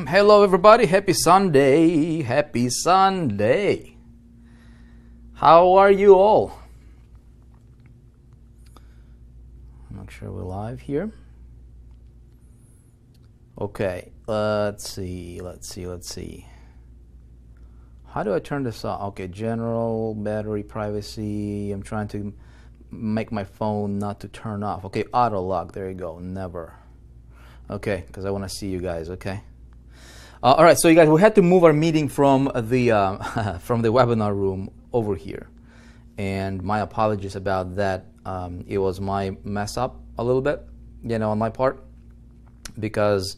Hello everybody, happy Sunday, happy Sunday. How are you all? I'm not sure we're live here. Okay, let's see. How do I turn this off? Okay, general, battery, privacy. I'm trying to make my phone not to turn off. Okay, auto lock, there you go, never. Okay, because I want to see you guys, okay? All right, so you guys, we had to move our meeting from the from the webinar room over here, and my apologies about that. It was my mess up a little bit, you know, on my part, because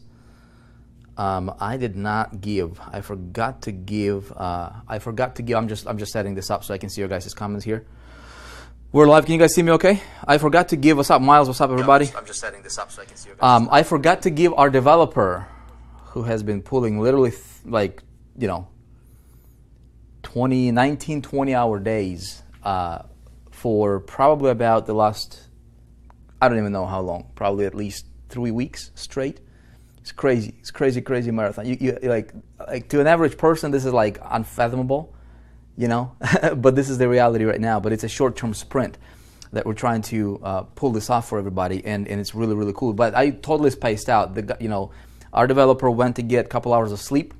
I did not give. I forgot to give. I'm just setting this up so I can see your guys' comments here. We're live. Can you guys see me okay? I forgot to give. What's up, Miles? What's up, everybody? I'm just setting this up so I can see your guys. I forgot to give our developer, who has been pulling literally 20-hour days for probably about the last, I don't even know how long, probably at least 3 weeks straight. It's crazy. It's crazy marathon. You like to an average person, this is like unfathomable, you know, but this is the reality right now. But it's a short-term sprint that we're trying to pull this off for everybody, and it's really, really cool. But I totally spaced out. Our developer went to get a couple hours of sleep.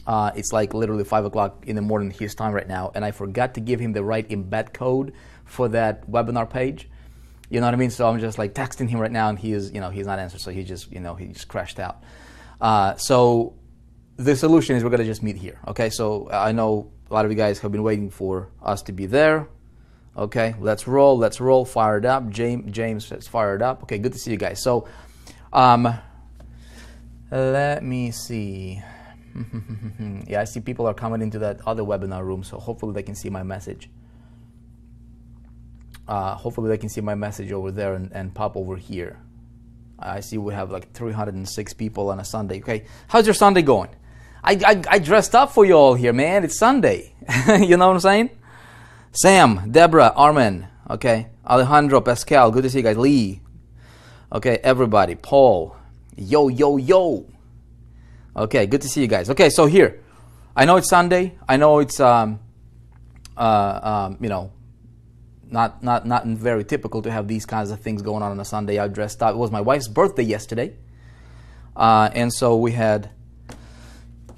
It's like literally 5 o'clock in the morning his time right now, and I forgot to give him the right embed code for that webinar page. You know what I mean? So I'm just like texting him right now, and he's not answering, so he just crashed out. So the solution is we're gonna just meet here. Okay, so I know a lot of you guys have been waiting for us to be there. Okay, let's roll, fired up. James says fired up. Okay, good to see you guys. So let me see. Yeah, I see people are coming into that other webinar room, so hopefully they can see my message. Hopefully they can see my message over there and pop over here. I see we have like 306 people on a Sunday. Okay, how's your Sunday going? I dressed up for you all here, man. It's Sunday. You know what I'm saying? Sam, Deborah, Armin, okay, Alejandro, Pascal, good to see you guys. Lee, okay, everybody, Paul, yo. Okay, good to see you guys. Okay, so here, I know it's Sunday. I know it's not very typical to have these kinds of things going on a Sunday. I dressed up. It was my wife's birthday yesterday, and so we had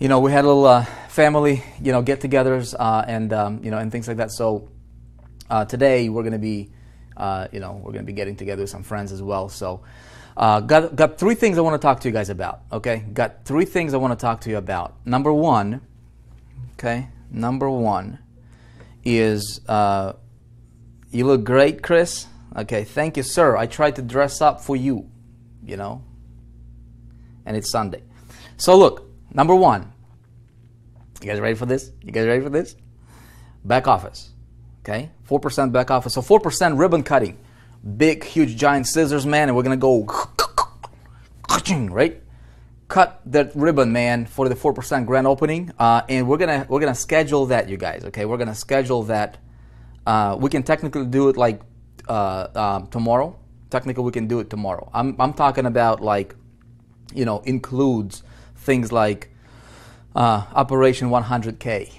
a little family, get-togethers and things like that. So today we're gonna be getting together with some friends as well. So got three things I want to talk to you guys about. Okay, got three things I want to talk to you about. Number one is you look great, Chris. Okay, thank you, sir. I tried to dress up for you, and it's Sunday. So look, number one. You guys ready for this? Back office. Okay, 4% back office. So 4% ribbon cutting. Big, huge, giant scissors, man, and we're gonna go right? Cut that ribbon, man, for the 4% grand opening. And we're gonna schedule that, you guys. Okay, we're gonna schedule that. We can technically do it like tomorrow. Technically, we can do it tomorrow. I'm talking about includes things like Operation 100K.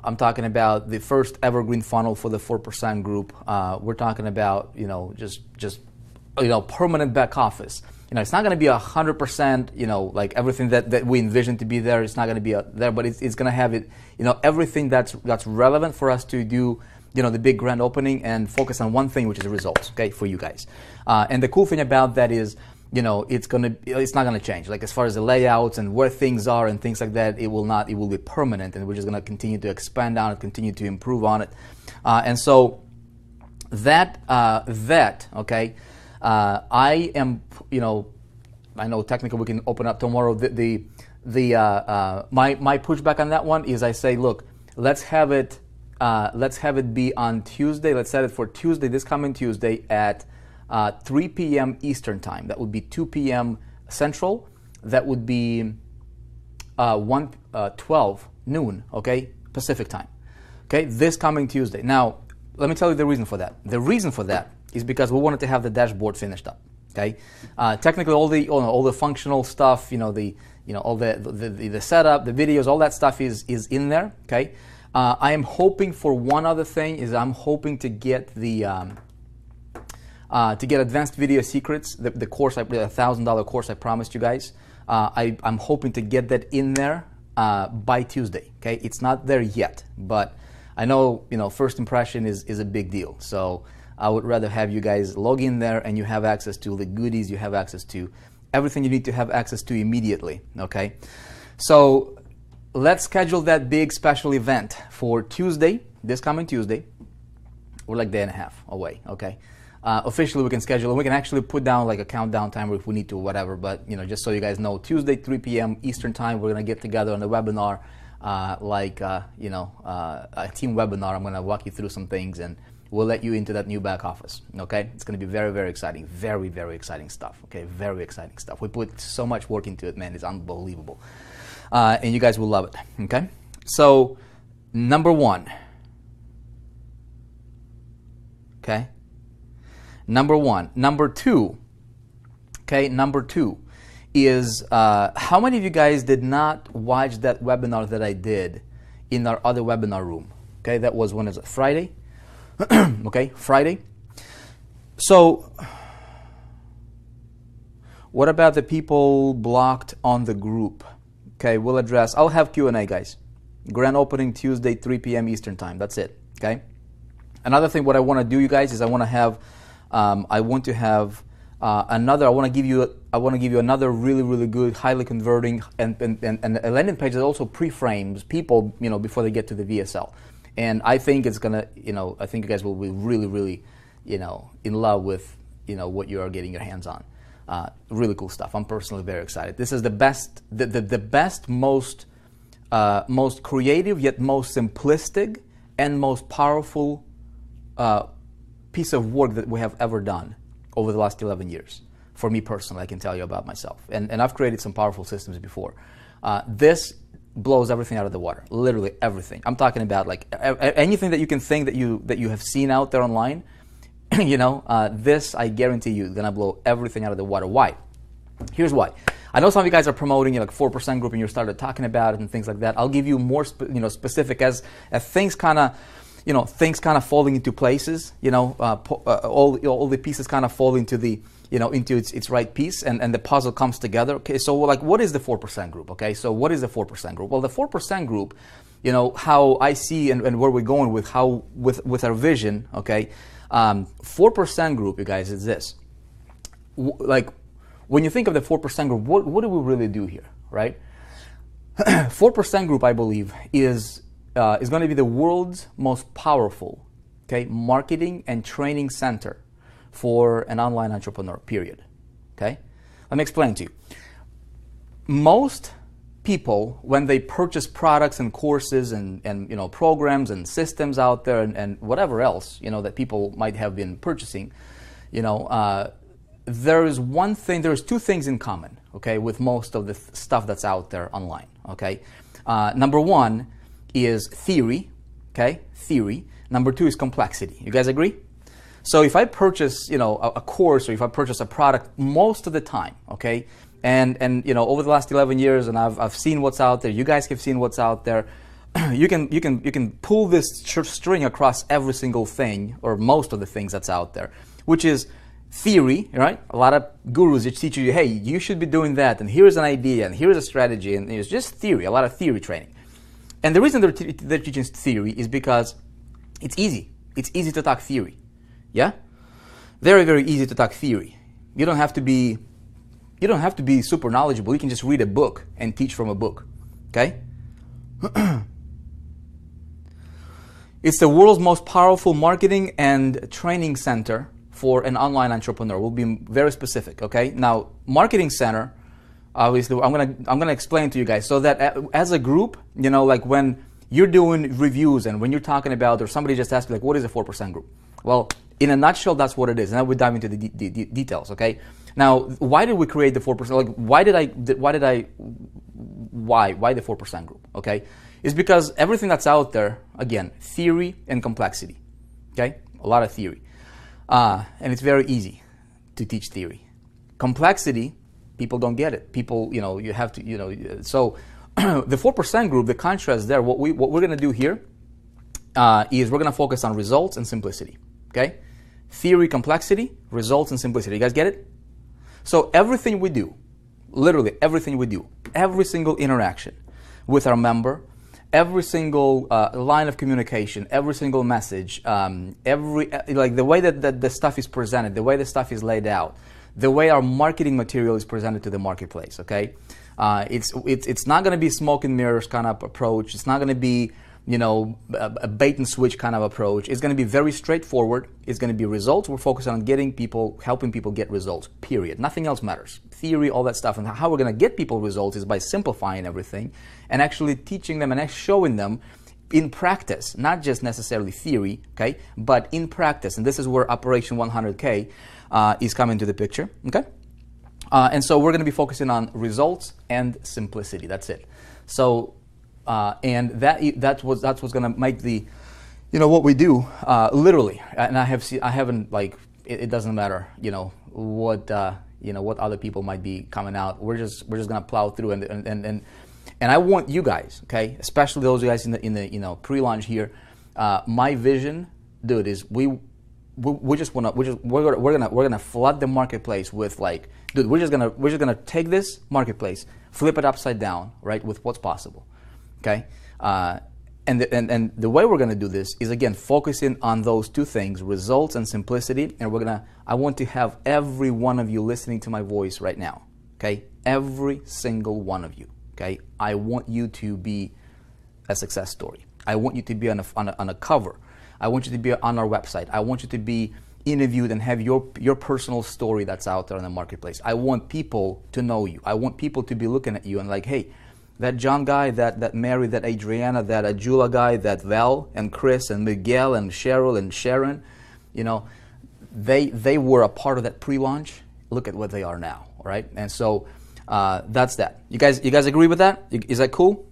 I'm talking about the first evergreen funnel for the 4% group. We're talking about just permanent back office. It's not going to be 100%. Like everything that we envision to be there. It's not going to be there, but it's going to have it. Everything that's relevant for us to do. The big grand opening and focus on one thing, which is the results. Okay, for you guys. And the cool thing about that is. It's not gonna change. Like as far as the layouts and where things are and things like that, it will not. It will be permanent, and we're just gonna continue to expand on it, continue to improve on it, and so that okay. I am. I know technically we can open up tomorrow. My pushback on that one is I say, look, let's have it be on Tuesday. Let's set it for Tuesday, this coming Tuesday at 3 p.m. Eastern time. That would be 2 p.m. Central. That would be 12 noon, okay, Pacific time. Okay, this coming Tuesday. Now, let me tell you the reason for that. The reason for that is because we wanted to have the dashboard finished up. Okay, technically all the functional stuff, the all the setup, the videos, all that stuff is in there. Okay. I am hoping for one other thing is I'm hoping to get the Advanced Video Secrets, the course, the $1,000 course I promised you guys. I'm hoping to get that in there by Tuesday. Okay, it's not there yet, but I know first impression is a big deal. So I would rather have you guys log in there and you have access to the goodies, you have access to everything you need to have access to immediately. Okay, so let's schedule that big special event for Tuesday, this coming Tuesday. We're like a day and a half away, okay? Officially, we can schedule, and we can actually put down like a countdown timer if we need to, whatever. But just so you guys know, Tuesday, 3 p.m. Eastern time, we're gonna get together on a webinar, a team webinar. I'm gonna walk you through some things, and we'll let you into that new back office. Okay? It's gonna be very, very exciting, very, very exciting stuff. Okay, very exciting stuff. We put so much work into it, man. It's unbelievable. And you guys will love it, okay? So, number one, okay? Number one. Number two, okay? Number two is how many of you guys did not watch that webinar that I did in our other webinar room? Okay, that was, when is it? Friday? Okay, Friday. So, what about the people blocked on the group? Okay, we'll address. I'll have Q&A, guys. Grand opening Tuesday, 3 p.m. Eastern time. That's it. Okay. Another thing, what I want to do, you guys, is I want to give you another really, really good, highly converting, and a landing page that also pre-frames people, before they get to the VSL. And I think it's gonna, I think you guys will be really, really, in love with, what you are getting your hands on. Really cool stuff. I'm personally very excited. This is the best, the best, most creative yet most simplistic and most powerful piece of work that we have ever done over the last 11 years. For me personally, I can tell you about myself. And I've created some powerful systems before. This blows everything out of the water. Literally everything. I'm talking about like anything that you can think that you have seen out there online. This, I guarantee you, is gonna blow everything out of the water. Why? Here's why. I know some of you guys are promoting like 4% group and you started talking about it and things like that. I'll give you more specific as things kind of falling into places, all the pieces kind of fall into the, into its right piece, and the puzzle comes together. Okay, so like, what is the 4% group? Okay, so what is the 4% group? Well, the 4% group, how I see and where we're going with with our vision, okay, 4% group, you guys, is this. Like, when you think of the 4% group, what do we really do here, right? 4% group, I believe, is going to be the world's most powerful, okay, marketing and training center for an online entrepreneur, period. Okay? Let me explain to you. Most people, when they purchase products and courses and programs and systems out there and whatever else, that people might have been purchasing, there's two things in common, okay, with most of the stuff that's out there online, okay? Number one is theory, okay, theory. Number two is complexity. You guys agree? So if I purchase, a course, or if I purchase a product, most of the time, okay, and over the last 11 years, and I've seen what's out there. You guys have seen what's out there. You can pull this string across every single thing, or most of the things that's out there, which is theory, right? A lot of gurus that teach you, hey, you should be doing that, and here's an idea, and here's a strategy, and it's just theory, a lot of theory training. And the reason they're teaching theory is because it's easy. It's easy to talk theory. Yeah? Very, very easy to talk theory. You don't have to be super knowledgeable. You can just read a book and teach from a book. Okay? It's the world's most powerful marketing and training center for an online entrepreneur. We'll be very specific, okay? Now, marketing center, obviously, I'm gonna explain to you guys so that as a group, like when you're doing reviews and when you're talking about, or somebody just asked you, like, what is a 4% group? Well, in a nutshell, that's what it is. And then we dive into the details, okay? Now, why did we create the 4%? Like, why the 4% group, okay? It's because everything that's out there, again, theory and complexity, okay? A lot of theory. And it's very easy to teach theory. Complexity People don't get it. People, you have to, so the 4% group, the contrast there, what we're going to do here is we're going to focus on results and simplicity, okay? Theory, complexity, results, and simplicity. You guys get it? So everything we do, literally everything we do, every single interaction with our member, every single line of communication, every single message, the way that the stuff is presented, the way the stuff is laid out, the way our marketing material is presented to the marketplace, okay? It's not going to be smoke and mirrors kind of approach. It's not going to be, a bait and switch kind of approach. It's going to be very straightforward. It's going to be results. We're focused on helping people get results, period. Nothing else matters. Theory, all that stuff. And how we're going to get people results is by simplifying everything and actually teaching them and showing them in practice, not just necessarily theory, okay, but in practice. And this is where Operation 100K is coming to the picture, okay? And so we're going to be focusing on results and simplicity. That's it. So, and that's what's going to make the, what we do literally. And I haven't it doesn't matter, what other people might be coming out. We're just going to plow through and I want you guys, okay, especially those guys in the pre-launch here. My vision, dude, is we're gonna flood the marketplace with dude, we're just gonna take this marketplace, flip it upside down, right, with what's possible, okay? And the way we're gonna do this is, again, focusing on those two things, results and simplicity. And I want to have every one of you listening to my voice right now, okay? Every single one of you, okay? I want you to be a success story. I want you to be on a cover. I want you to be on our website. I want you to be interviewed and have your personal story that's out there in the marketplace. I want people to know you. I want people to be looking at you and hey, that John guy, that Mary, that Adriana, that Ajula guy, that Val and Chris and Miguel and Cheryl and Sharon, they were a part of that pre-launch. Look at what they are now, all right? And so that's that. You guys agree with that? Is that cool?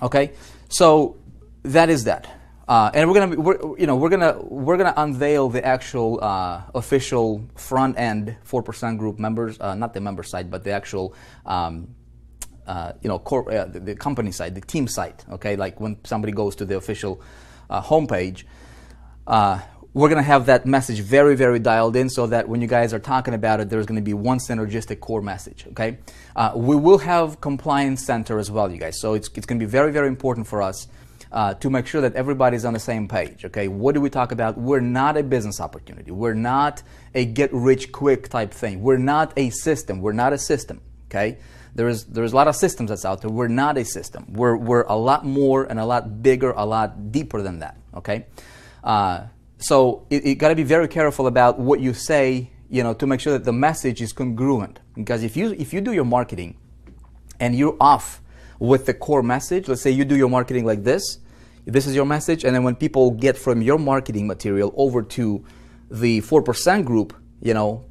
Okay, so that is that. And we're gonna unveil the actual official front end 4% group members, not the member site, but the actual the company site, the team site. Okay, like when somebody goes to the official homepage, we're gonna have that message very, very dialed in, so that when you guys are talking about it, there's gonna be one synergistic core message. Okay, we will have compliance center as well, you guys. So it's gonna be very, very important for us to make sure that everybody's on the same page, okay? What do we talk about? We're not a business opportunity. We're not a get-rich-quick type thing. We're not a system. We're not a system, okay? There's a lot of systems that's out there. We're not a system. We're a lot more and a lot bigger, a lot deeper than that, okay? So you got to be very careful about what you say, to make sure that the message is congruent. Because if you do your marketing and you're off with the core message, let's say you do your marketing like this is your message, and then when people get from your marketing material over to the 4% group,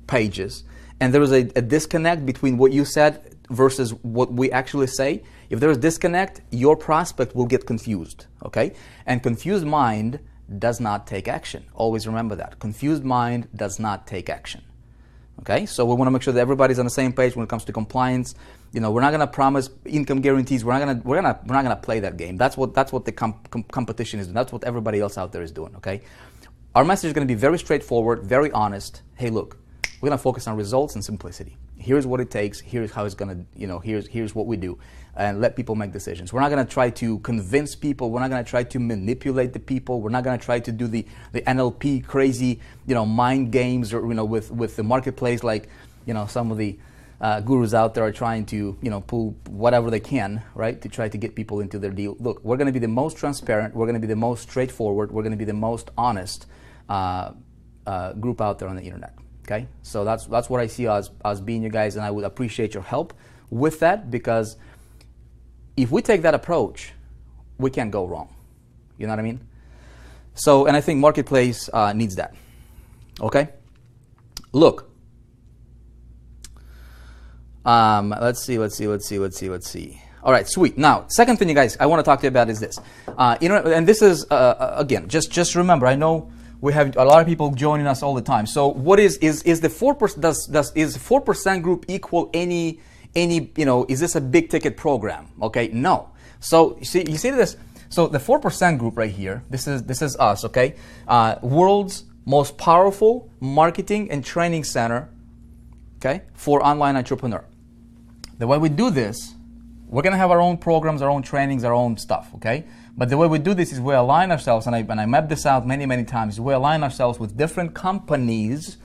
pages, and there is a disconnect between what you said versus what we actually say, if there's disconnect, your prospect will get confused, okay? And confused mind does not take action. Always remember that. Confused mind does not take action. Okay, so we want to make sure that everybody's on the same page when it comes to compliance. We're not going to promise income guarantees. We're not going to play that game. That's what the competition is doing. That's what everybody else out there is doing. Okay, our message is going to be very straightforward, very honest. Hey, look, we're going to focus on results and simplicity. Here's what it takes. Here's how it's going to, here's what we do, and let people make decisions. We're not going to try to convince people. We're not going to try to manipulate the people. We're not going to try to do the NLP crazy, mind games, or with the marketplace, like some of the gurus out there are trying to pull whatever they can, right, to try to get people into their deal. Look, we're going to be the most transparent. We're going to be the most straightforward. We're going to be the most honest group out there on the internet. Okay, so that's what I see as being you guys, and I would appreciate your help with that, because if we take that approach, we can't go wrong. You know what I mean? So, and I think marketplace needs that. Okay, look. Let's see. All right, sweet. Now, second thing, you guys, I want to talk to you about is this. And this is again, just remember. I know We have a lot of people joining us all the time. So what is the 4%, is 4% group equal any, is this a big ticket program? Okay, no. So you see this, so the 4% group right here, this is us, okay? World's most powerful marketing and training center, okay, for online entrepreneur. The way we do this, we're gonna have our own programs, our own trainings, our own stuff, okay? But the way we do this is we align ourselves, and I mapped this out many times, we align ourselves with different companies,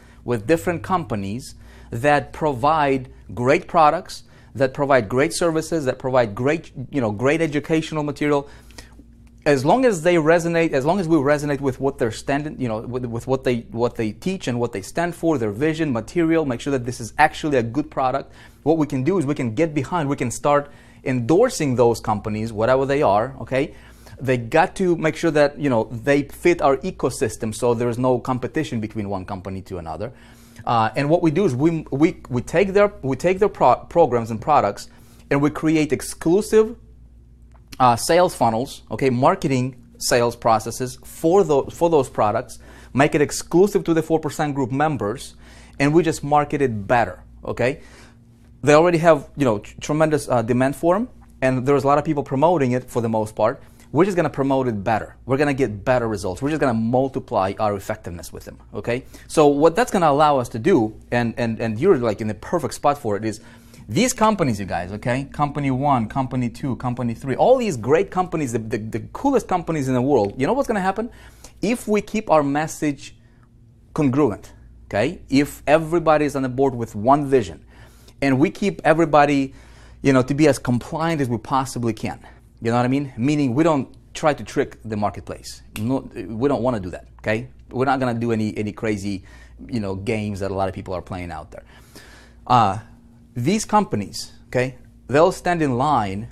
that provide great products, that provide great services, that provide great, great educational material. As long as they resonate, as long as we resonate with what they're standing, with what they teach and what they stand for, their vision, material, make sure that this is actually a good product. What we can do is we can get behind, we can start endorsing those companies, whatever they are, okay? They got to make sure that, they fit our ecosystem, so there's no competition between one company to another. And what we do is we take their programs and products, and we create exclusive sales funnels, okay, marketing sales processes for those products, make it exclusive to the 4% group members, and we just market it better, okay? They already have, tremendous demand for them, and there's a lot of people promoting it for the most part. We're just going to promote it better. We're going to get better results. We're just going to multiply our effectiveness with them, okay? So what that's going to allow us to do, and you're like in the perfect spot for it, is these companies, you guys, okay? Company 1, Company 2, Company 3, all these great companies, the coolest companies in the world, you know what's going to happen? If we keep our message congruent, okay? If everybody's on the board with one vision, and we keep everybody, to be as compliant as we possibly can. You know what I mean? Meaning we don't try to trick the marketplace. No, we don't want to do that, okay? We're not going to do any crazy, games that a lot of people are playing out there. These companies, okay, they'll stand in line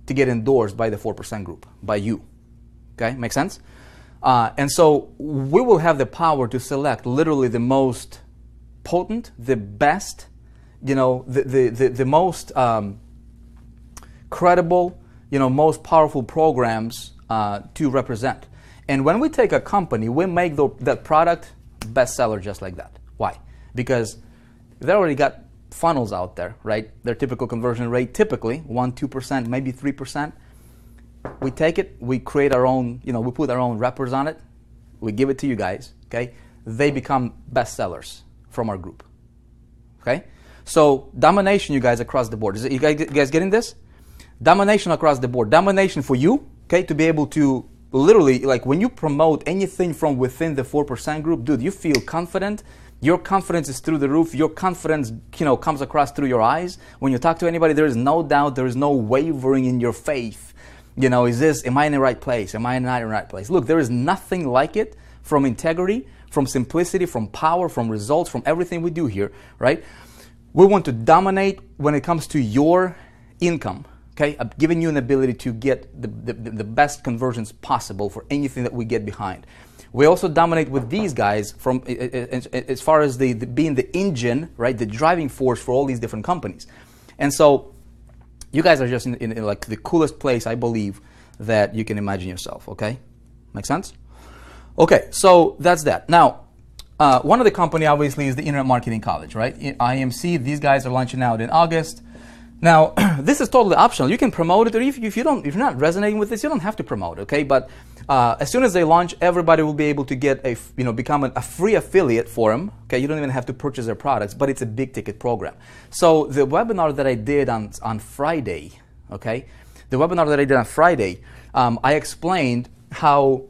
to get endorsed by the 4% group, by you, okay? Make sense? And so we will have the power to select literally the most potent, the best, the most credible, most powerful programs to represent. And when we take a company, we make that product bestseller just like that. Why? Because they already got funnels out there, right? Their typical conversion rate, typically 1%, 2%, maybe 3%. We take it, we create our own, we put our own wrappers on it, we give it to you guys, okay? They become bestsellers from our group, okay? So domination, you guys, across the board. You guys getting this? Domination across the board. Domination for you, okay, to be able to literally, like when you promote anything from within the 4% group, dude, you feel confident. Your confidence is through the roof. Your confidence, comes across through your eyes. When you talk to anybody, there is no doubt, there is no wavering in your faith. Am I in the right place? Am I not in the right place? Look, there is nothing like it from integrity, from simplicity, from power, from results, from everything we do here, right? We want to dominate when it comes to your income, okay? I'm giving you an ability to get the best conversions possible for anything that we get behind. We also dominate with these guys from as far as being the engine, right? The driving force for all these different companies. And so you guys are just in like the coolest place, I believe, that you can imagine yourself, okay? Make sense? Okay, so that's that. Now, one of the company obviously is the Internet Marketing College, right? IMC, these guys are launching out in August. Now, this is totally optional. You can promote it, or if you're not resonating with this, you don't have to promote, okay? But as soon as they launch, everybody will be able to get become a free affiliate for them. Okay, you don't even have to purchase their products, but it's a big ticket program. So the webinar that I did on Friday, okay, I explained how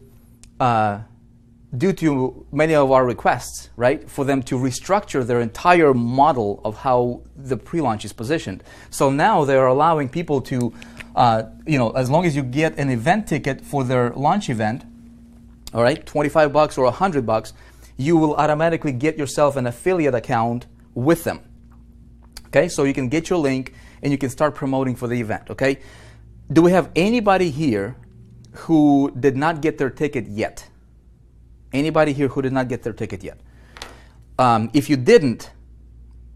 due to many of our requests, right, for them to restructure their entire model of how the pre-launch is positioned. So now they're allowing people to, as long as you get an event ticket for their launch event, all right, $25 or $100, you will automatically get yourself an affiliate account with them. Okay, so you can get your link and you can start promoting for the event, okay? Do we have anybody here who did not get their ticket yet? Anybody here who did not get their ticket yet? If you didn't,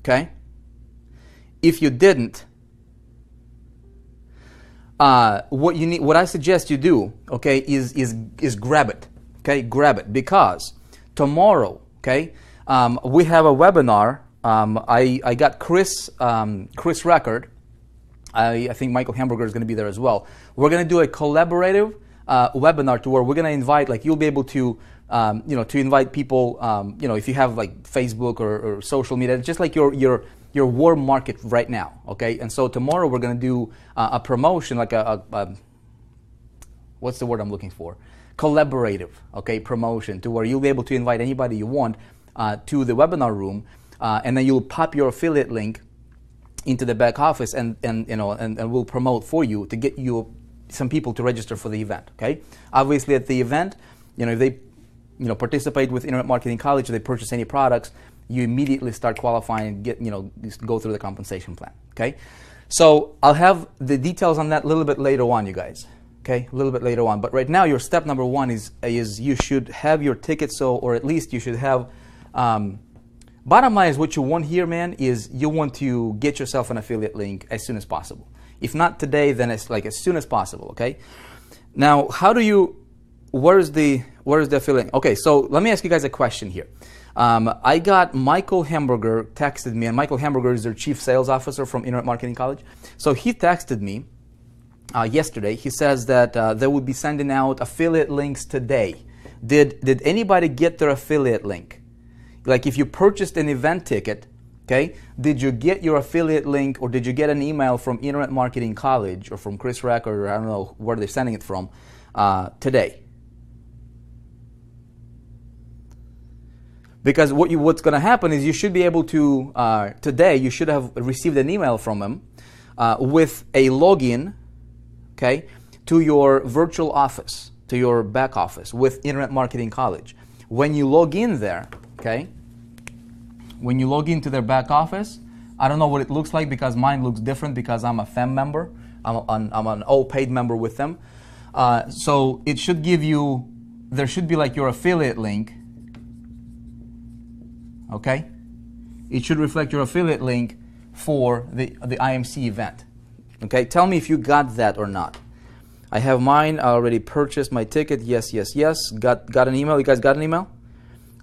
okay? If you didn't, what I suggest you do, okay, is grab it, okay? Grab it, because tomorrow, okay, we have a webinar. I got Chris Record. I think Michael Hamburger is going to be there as well. We're going to do a collaborative webinar to where we're going to invite, like, you'll be able to, to invite people, if you have like Facebook or social media, just like your warm market right now, okay? And so tomorrow we're going to do a promotion, like what's the word I'm looking for? Collaborative, okay, promotion, to where you'll be able to invite anybody you want to the webinar room, and then you'll pop your affiliate link into the back office, and we'll promote for you to get you some people to register for the event. Okay. Obviously, at the event, if they participate with Internet Marketing College, or they purchase any products, you immediately start qualifying and just go through the compensation plan. Okay. So I'll have the details on that a little bit later on, you guys. Okay, a little bit later on. But right now, your step number one is you should have your ticket, or at least you should have. Bottom line is, what you want here, man, is you want to get yourself an affiliate link as soon as possible. If not today, then it's like as soon as possible. Okay. Now, where's the affiliate link? Okay, so let me ask you guys a question here. I got Michael Hamburger texted me, and Michael Hamburger is their chief sales officer from Internet Marketing College. So he texted me yesterday. He says that they would be sending out affiliate links today. Did anybody get their affiliate link? Like, if you purchased an event ticket, okay, did you get your affiliate link, or did you get an email from Internet Marketing College or from Chris Record, or I don't know where they're sending it from, today? Because what's going to happen is you should be able to, today, you should have received an email from them with a login, okay, to your virtual office, to your back office with Internet Marketing College. When you log in there, okay, when you log into their back office, I don't know what it looks like, because mine looks different, because I'm a FEM member. I'm an all-paid member with them. So it should give you, there should be like your affiliate link, okay? It should reflect your affiliate link for the IMC event, okay? Tell me if you got that or not. I have mine. I already purchased my ticket. Yes, yes, yes. Got an email. You guys got an email?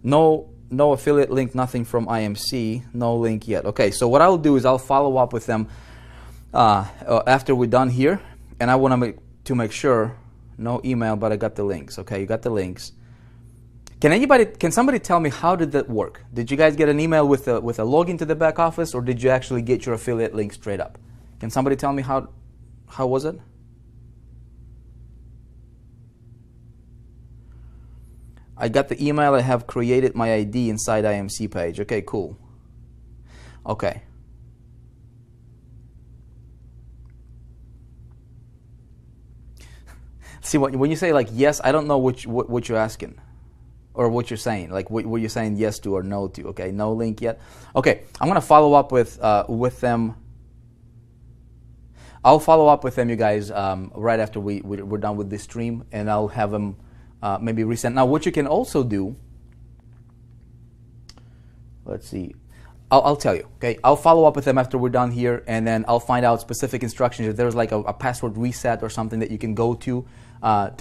No affiliate link, nothing from IMC. No link yet. Okay, so what I'll do is I'll follow up with them after we're done here, and I want to make sure. No email, but I got the links. Okay, you got the links. Can somebody tell me, how did that work? Did you guys get an email with a login to the back office, or did you actually get your affiliate link straight up? Can somebody tell me how was it? I got the email. I have created my ID inside IMC page. Okay, cool. Okay. See, when you say like yes, I don't know what you're asking, or what you're saying. Like what you're saying yes to or no to. Okay, no link yet. Okay, I'm gonna follow up with them. I'll follow up with them, you guys, right after we're done with this stream, and I'll have them. Maybe resend. Now, what you can also do, let's see, I'll tell you, okay? I'll follow up with them after we're done here, and then I'll find out specific instructions. If there's like a password reset or something that you can go to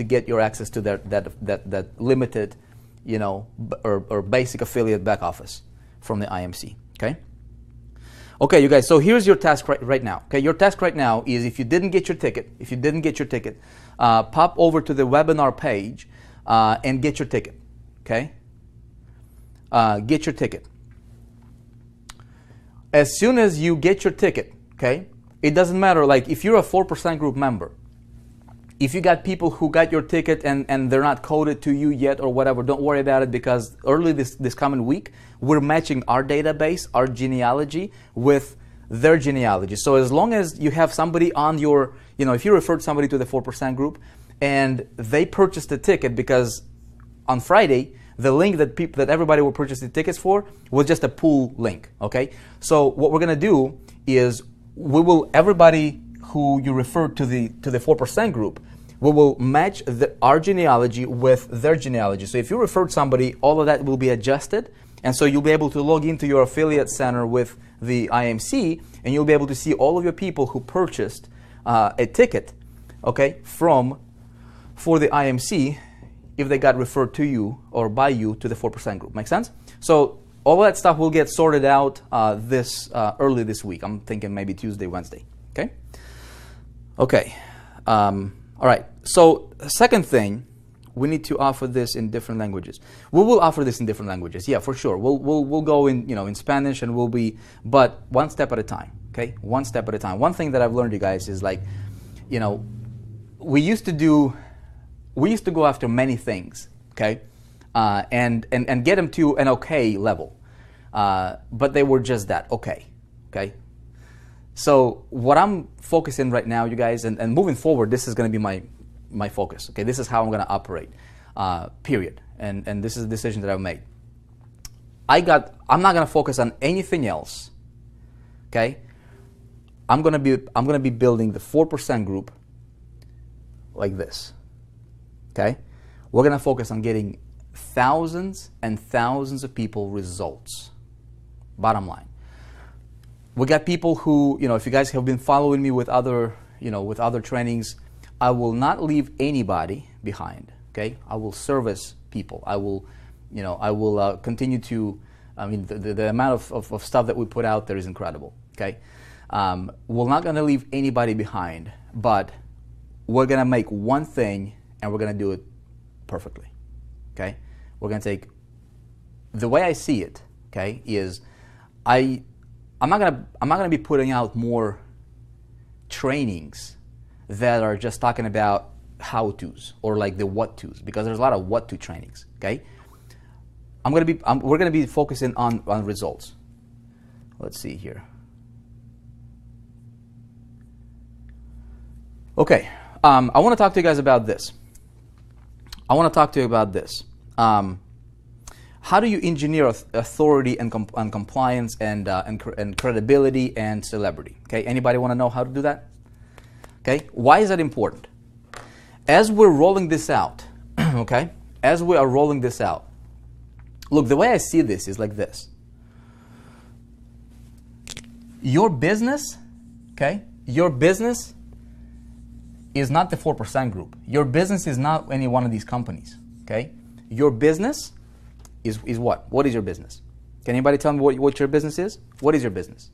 get your access to that limited, or basic affiliate back office from the IMC, okay? Okay, you guys, so here's your task right now. Okay, your task right now is, if you didn't get your ticket, pop over to the webinar page and get your ticket, okay? Get your ticket. As soon as you get your ticket, okay, it doesn't matter, like if you're a 4% group member, if you got people who got your ticket and they're not coded to you yet or whatever, don't worry about it, because early this coming week, we're matching our database, our genealogy, with their genealogy. So as long as you have somebody on your, if you referred somebody to the 4% group and they purchased a ticket, because on Friday, the link that everybody will purchase the tickets for was just a pool link, okay? So what we're gonna do is everybody who you referred to the 4% group, we will match our genealogy with their genealogy. So if you referred somebody, all of that will be adjusted, and so you'll be able to log into your affiliate center with the IMC, and you'll be able to see all of your people who purchased a ticket, okay, for the IMC. if they got referred to you or by you to the 4% group. Make sense? So all that stuff will get sorted out early this week. I'm thinking maybe Tuesday, Wednesday. Okay? Okay. All right. So second thing, we need to offer this in different languages. We will offer this in different languages. Yeah, for sure. We'll go in, in Spanish, and but one step at a time. Okay? One step at a time. One thing that I've learned, you guys, is like, we used to go after many things, okay, and get them to an okay level, but they were just that, okay. So what I'm focusing right now, you guys, and moving forward, this is going to be my focus, okay. This is how I'm going to operate, period. And this is a decision that I've made. I'm not going to focus on anything else, okay. I'm going to be building the 4% group like this. Okay? We're going to focus on getting thousands and thousands of people results. Bottom line. We got people who, if you guys have been following me with other trainings, I will not leave anybody behind. Okay? I will service people. I will continue to, the amount of stuff that we put out there is incredible. Okay? We're not going to leave anybody behind, but we're going to make one thing and we're going to do it perfectly, okay? We're going to take, the way I see it, okay, is I'm not going to be putting out more trainings that are just talking about how-tos or like the what-tos, because there's a lot of what-to trainings, okay? We're going to be focusing on results. Let's see here. Okay, I want to talk to you guys about this. How do you engineer authority and compliance and credibility and celebrity? Okay, anybody want to know how to do that? Okay, why is that important? As we're rolling this out, okay, as we are rolling this out, look, the way I see this is like this. Your business, okay, your business is not the 4% group. Your business is not any one of these companies, okay? Your business is what? What is your business? Can anybody tell me what your business is? What is your business?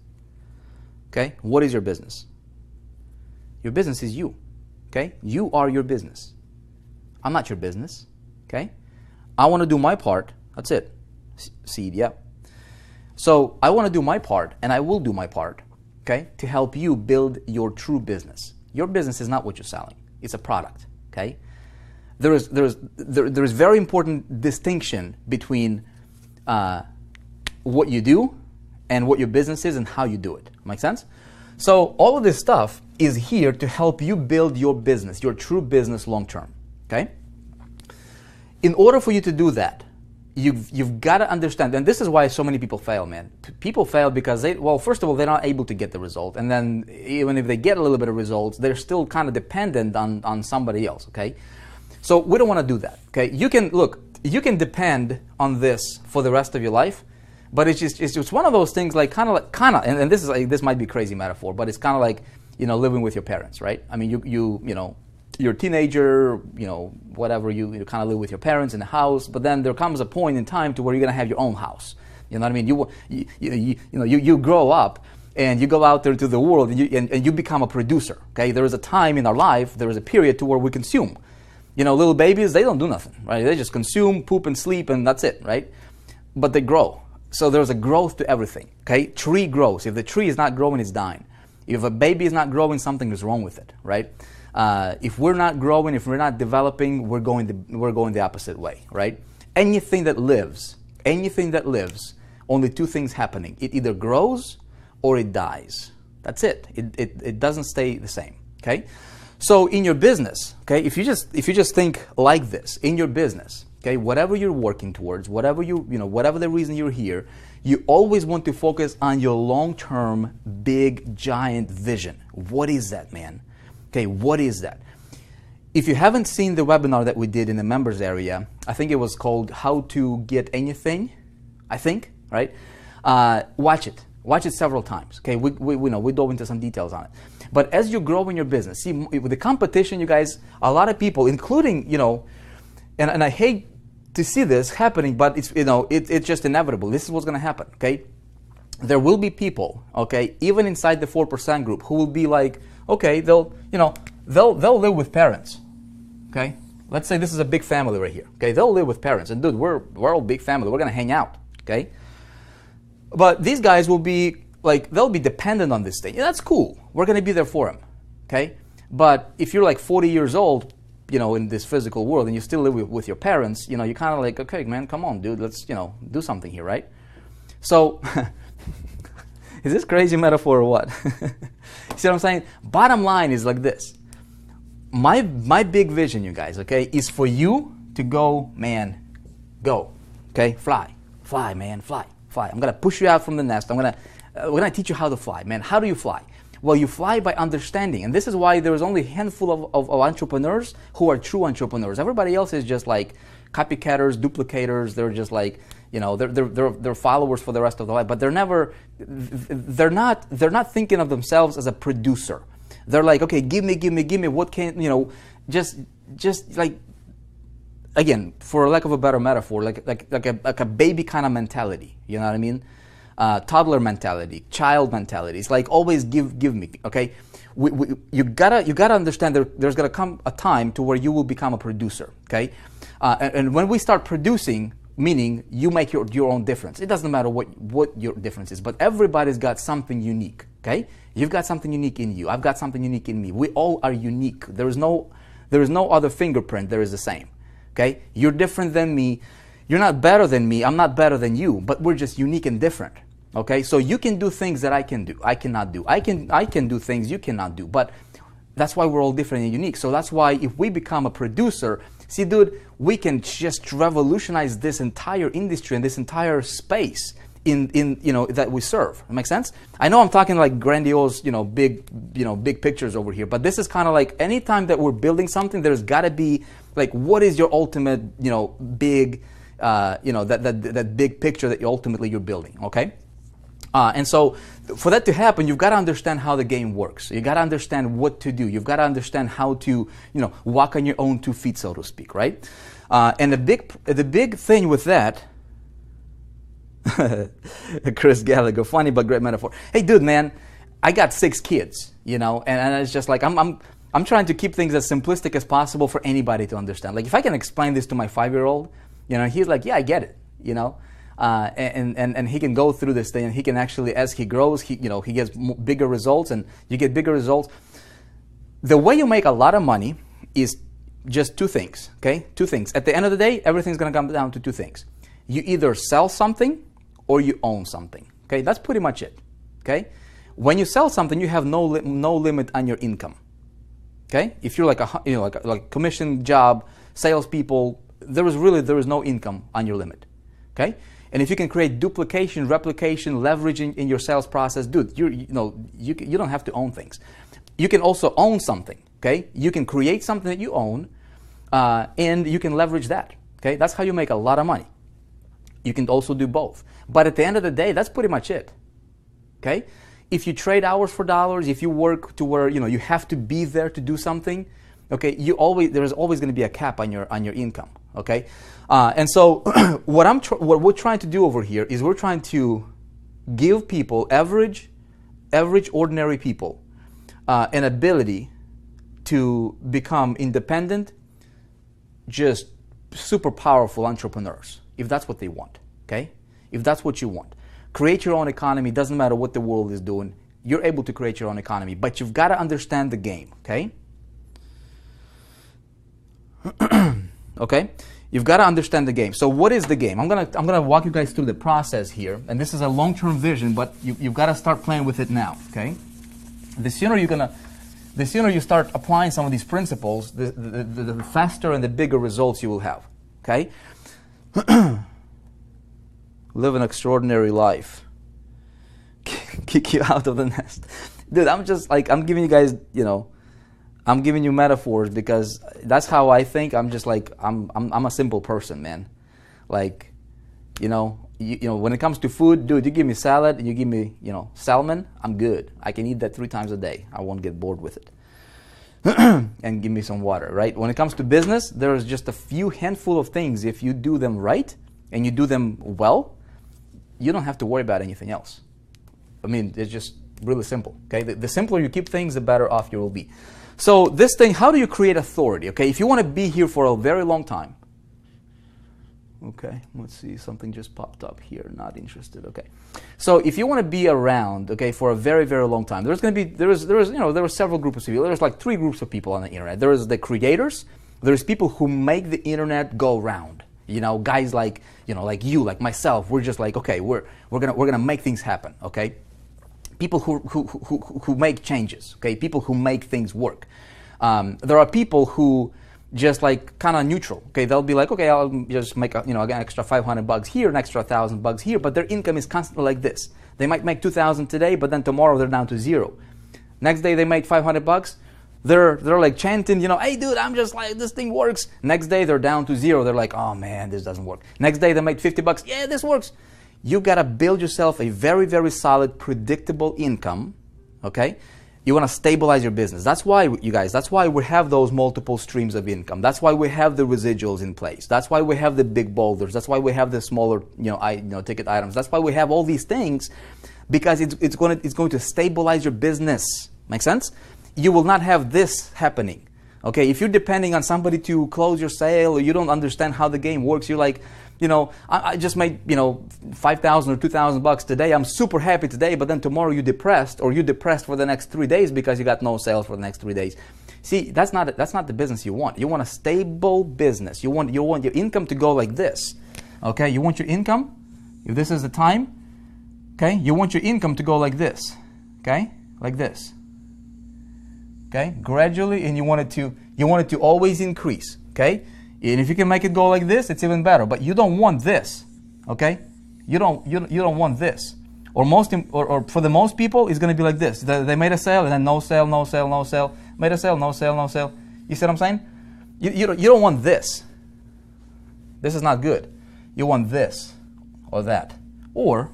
Okay, what is your business? Your business is you, okay? You are your business. I'm not your business, okay? I want to do my part, that's it. Seed, yeah. So I want to do my part, and I will do my part, okay, to help you build your true business. Your business is not what you're selling. It's a product, okay? There is very important distinction between what you do and what your business is and how you do it. Make sense? So all of this stuff is here to help you build your business, your true business long term, okay? In order for you to do that, you've got to understand, and this is why so many people fail, man. People fail because first of all, they're not able to get the result, and then even if they get a little bit of results, they're still kind of dependent on somebody else, okay? So we don't want to do that, okay? You can depend on this for the rest of your life, but it's just one of those things, like and this might be a crazy metaphor, but it's kind of like, living with your parents, right? I mean, you're a teenager, whatever, you kind of live with your parents in the house, but then there comes a point in time to where you're going to have your own house. You know what I mean? You grow up and you go out there to the world and you become a producer, okay? There is a time in our life, there is a period to where we consume. Little babies, they don't do nothing, right? They just consume, poop, and sleep, and that's it, right? But they grow. So there's a growth to everything, okay? Tree grows. If the tree is not growing, it's dying. If a baby is not growing, something is wrong with it, right? If we're not growing, if we're not developing, we're going the opposite way, right? Anything that lives, only two things happening. It either grows or it dies. That's it. It doesn't stay the same, okay? So in your business, okay, if you just think like this, in your business, okay, whatever you're working towards, whatever whatever the reason you're here, you always want to focus on your long-term, big, giant vision. What is that, man? Okay, what is that? If you haven't seen the webinar that we did in the members area, I think it was called How to Get Anything, I think, right? Watch it. Watch it several times. Okay, we dove into some details on it. But as you grow in your business, see, with the competition, you guys, a lot of people, including, and I hate to see this happening, but it's, you know, it's just inevitable. This is what's going to happen, okay? There will be people, okay, even inside the 4% group, who will be like, okay, they'll live with parents, okay? Let's say this is a big family right here, okay? They'll live with parents, and dude, we're all big family. We're going to hang out, okay? But these guys will be like, they'll be dependent on this thing. Yeah, that's cool. We're going to be there for them, okay? But if you're like 40 years old, you know, in this physical world, and you still live with your parents, you know, you're kind of like, okay, man, come on, dude, let's, you know, do something here, right? So, is this crazy metaphor or what? See what I'm saying? Bottom line is like this. My big vision, you guys, okay, is for you to go, man, go, okay? Fly, man, fly. I'm going to push you out from the nest. We're going to teach you how to fly, man. How do you fly? Well, you fly by understanding. And this is why there is only a handful of entrepreneurs who are true entrepreneurs. Everybody else is just like copycatters, duplicators. They're just like, you know, they're followers for the rest of their life. But they're not thinking of themselves as a producer. They're like, okay, give me, what can, you know, just like, again, for lack of a better metaphor, like a baby kind of mentality. You know what I mean? Toddler mentality, child mentality. It's like always give me. Okay, you gotta understand there's gonna come a time to where you will become a producer. Okay, and when we start producing, meaning you make your own difference. It doesn't matter what your difference is, but everybody's got something unique. Okay, you've got something unique in you. I've got something unique in me. We all are unique. There is no other fingerprint. There is the same. Okay, you're different than me. You're not better than me. I'm not better than you. But we're just unique and different. Okay, so you can do things that I can do. I cannot do. I can do things you cannot do. But that's why we're all different and unique. So that's why if we become a producer, see, dude, we can just revolutionize this entire industry and this entire space in you know, that we serve. That makes sense? I know I'm talking like grandiose, big pictures over here, but this is kind of like anytime that we're building something, there's got to be like, what is your ultimate, big, that big picture that you're building, okay? And so for that to happen, you've got to understand how the game works. You've got to understand what to do. You've got to understand how to, walk on your own 2 feet, so to speak, right? And the big thing with that, Chris Gallagher, funny but great metaphor. Hey, dude, man, I got 6 kids, and it's just like I'm trying to keep things as simplistic as possible for anybody to understand. Like if I can explain this to my 5-year-old, he's like, yeah, I get it, and he can go through this thing, and he can actually, as he grows, he gets bigger results, and you get bigger results. The way you make a lot of money is just 2 things, okay? 2 things. At the end of the day, everything's going to come down to 2 things. You either sell something or you own something, okay? That's pretty much it, okay? When you sell something, you have no limit on your income, okay? If you're like a commission job, salespeople, there is no income on your limit, okay? And if you can create duplication, replication, leverage in your sales process, dude, you don't have to own things. You can also own something, okay? You can create something that you own, and you can leverage that, okay? That's how you make a lot of money. You can also do both. But at the end of the day, that's pretty much it, okay? If you trade hours for dollars, if you work to where, you have to be there to do something, okay, there's always going to be a cap on your income, okay? And so what we're trying to do over here is we're trying to give people, average ordinary people, an ability to become independent, just super powerful entrepreneurs, if that's what they want, okay? If that's what you want. Create your own economy. Doesn't matter what the world is doing. You're able to create your own economy, but you've got to understand the game, okay? Okay? You've got to understand the game. So what is the game? I'm gonna walk you guys through the process here, and this is a long-term vision, but you've got to start playing with it now, okay? The sooner you start applying some of these principles, the faster and the bigger results you will have, okay? Live an extraordinary life. Kick you out of the nest. Dude, I'm giving you guys, I'm giving you metaphors because that's how I think. I'm just like, I'm a simple person, man. Like, when it comes to food, dude, you give me salad and you give me, salmon, I'm good. I can eat that 3 times a day. I won't get bored with it. and give me some water, right? When it comes to business, there's just a few handful of things. If you do them right and you do them well, you don't have to worry about anything else. I mean, it's just really simple, okay? The simpler you keep things, the better off you will be. So this thing, how do you create authority, okay? If you want to be here for a very long time, okay, let's see, something just popped up here, not interested, okay. So if you want to be around, okay, for a very, very long time, there are several groups of people. There's like 3 groups of people on the internet. There is the creators, there's people who make the internet go round. You know, guys like, like you, like myself, we're just like, okay, we're gonna make things happen, okay? People who make changes, okay? People who make things work. There are people who just like kind of neutral, okay? They'll be like, okay, I'll just make an extra $500 here, an extra $1,000 here, but their income is constantly like this. They might make $2,000 today, but then tomorrow they're down to 0. Next day they make $500. They're like chanting, hey dude, I'm just like, this thing works. Next day they're down to 0. They're like, oh man, this doesn't work. Next day they make $50. Yeah, this works. You gotta build yourself a very, very solid, predictable income, okay? You want to stabilize your business. That's why, you guys, that's why we have those multiple streams of income. That's why we have the residuals in place. That's why we have the big boulders. That's why we have the smaller, ticket items. That's why we have all these things, because it's going to stabilize your business. Make sense? You will not have this happening. Okay, if you're depending on somebody to close your sale, or you don't understand how the game works, you're like, I just made, $5,000 or $2,000 today. I'm super happy today, but then tomorrow you're depressed, or you're depressed for the next 3 days because you got no sales for the next 3 days. See, that's not the business you want. You want a stable business. You want your income to go like this. Okay, you want your income, if this is the time, okay, you want your income to go like this. Okay, like this. Okay, gradually, and you want it to always increase. Okay. And if you can make it go like this, it's even better. But you don't want this, okay? You don't want this. Or for the most people, it's going to be like this. They made a sale, and then no sale, no sale, no sale. Made a sale, no sale, no sale. You see what I'm saying? You don't want this. This is not good. You want this or that. Or,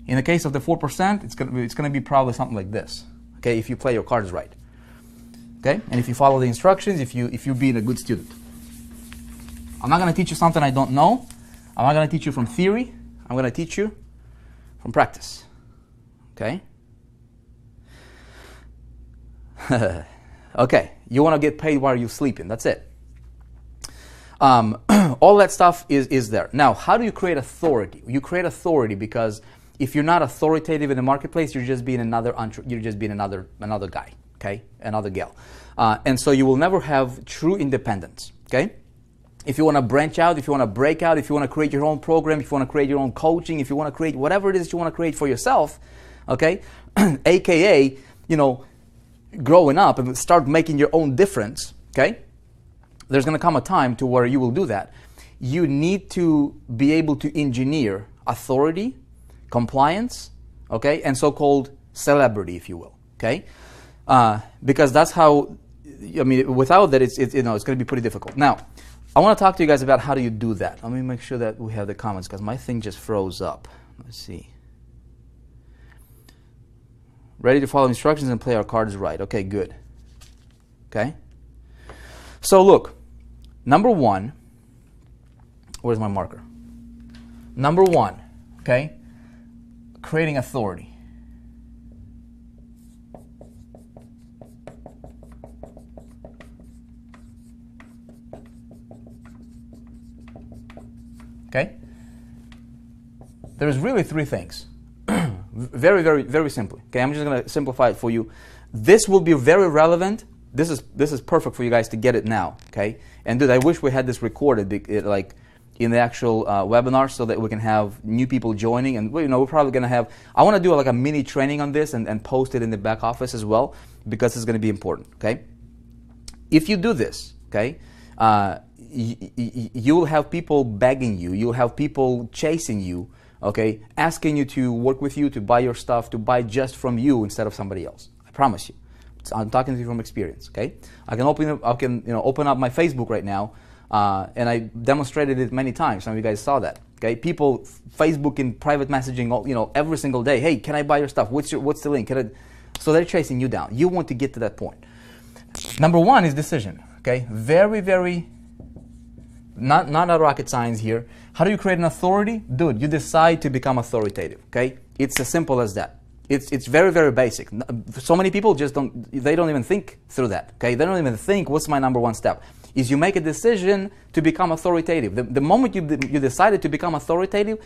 in the case of the 4%, it's going to be probably something like this. Okay, if you play your cards right. Okay, and if you follow the instructions, if you're being a good student. I'm not going to teach you something I don't know. I'm not going to teach you from theory. I'm going to teach you from practice. Okay? Okay, you want to get paid while you're sleeping. That's it. All that stuff is there. Now, how do you create authority? You create authority because if you're not authoritative in the marketplace, you're just being another guy, okay? Another gal. And so you will never have true independence, okay? If you want to branch out, if you want to break out, if you want to create your own program, if you want to create your own coaching, if you want to create whatever it is you want to create for yourself, okay, AKA, growing up and start making your own difference, okay, there's going to come a time to where you will do that. You need to be able to engineer authority, compliance, okay, and so-called celebrity, if you will, okay, because that's how, without that, it's going to be pretty difficult. Now, I want to talk to you guys about how do you do that. Let me make sure that we have the comments because my thing just froze up. Let's see. Ready to follow instructions and play our cards right. Okay, good. Okay. So look, number 1, where's my marker? Number 1, okay, creating authority. Okay? There's really 3 things. Very, very, very simply. Okay, I'm just going to simplify it for you. This will be very relevant. This is perfect for you guys to get it now. Okay? And dude, I wish we had this recorded, like in the actual webinar, so that we can have new people joining. And we're probably going to have. I want to do like a mini training on this and post it in the back office as well because it's going to be important. Okay? If you do this, okay. You'll have people begging you. You'll have people chasing you, okay, asking you to work with you, to buy your stuff, to buy just from you instead of somebody else. I promise you. I'm talking to you from experience, okay? I can open up my Facebook right now, and I demonstrated it many times. Some of you guys saw that, okay? People Facebook in private messaging, every single day. Hey, can I buy your stuff? What's the link? So they're chasing you down. You want to get to that point. Number one is decision. Okay, very, very, not a rocket science here. How do you create an authority? Dude, you decide to become authoritative. Okay, it's as simple as that. It's very, very basic. So many people just don't even think through that. Okay, they don't even think, what's my number one step? Is you make a decision to become authoritative. The moment you decided to become authoritative,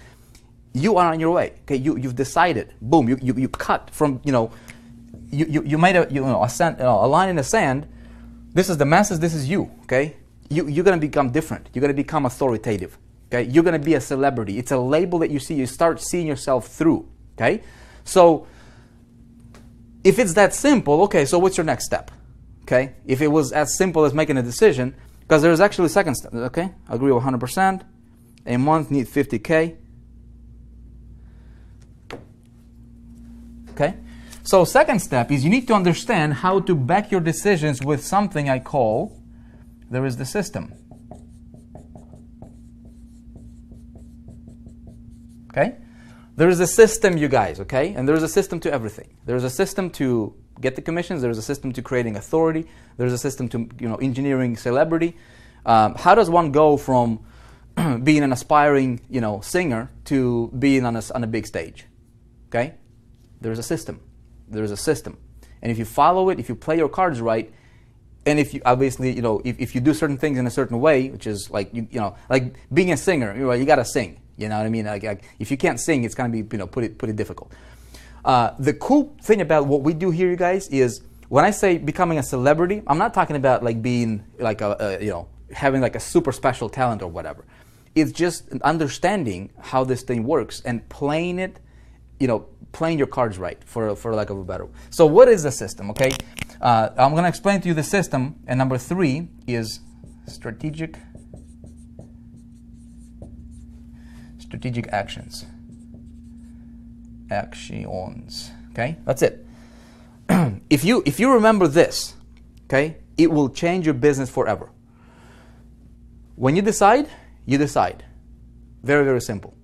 you are on your way. Okay, you've decided. Boom, you cut from, you made a line in the sand. This is the masses, this is you. Okay, you're gonna become different. You're gonna become authoritative. Okay, you're gonna be a celebrity. It's a label that you see. You start seeing yourself through. Okay, so if it's that simple, okay, so what's your next step? Okay, if it was as simple as making a decision, because there's actually a second step. Okay, I agree with 100%. A month need 50K. Okay, so second step is you need to understand how to back your decisions with something I call, there is the system. Okay, there is a system, you guys, okay, and there is a system to everything. There is a system to get the commissions. There is a system to creating authority. There is a system to engineering celebrity. How does one go from being an aspiring singer to being on a big stage? Okay, there is a system. There is a system, and if you follow it, if you play your cards right, and if you obviously if you do certain things in a certain way, which is like like being a singer, you gotta sing. You know what I mean? Like if you can't sing, it's gonna be pretty difficult. The cool thing about what we do here, you guys, is when I say becoming a celebrity, I'm not talking about like being like having like a super special talent or whatever. It's just understanding how this thing works and playing it, playing your cards right, for lack of a better word. So what is the system? Okay, I'm going to explain to you the system, and number 3 is strategic actions. Okay, that's it. If you remember this, okay, it will change your business forever. When you decide, you decide. Very, very simple.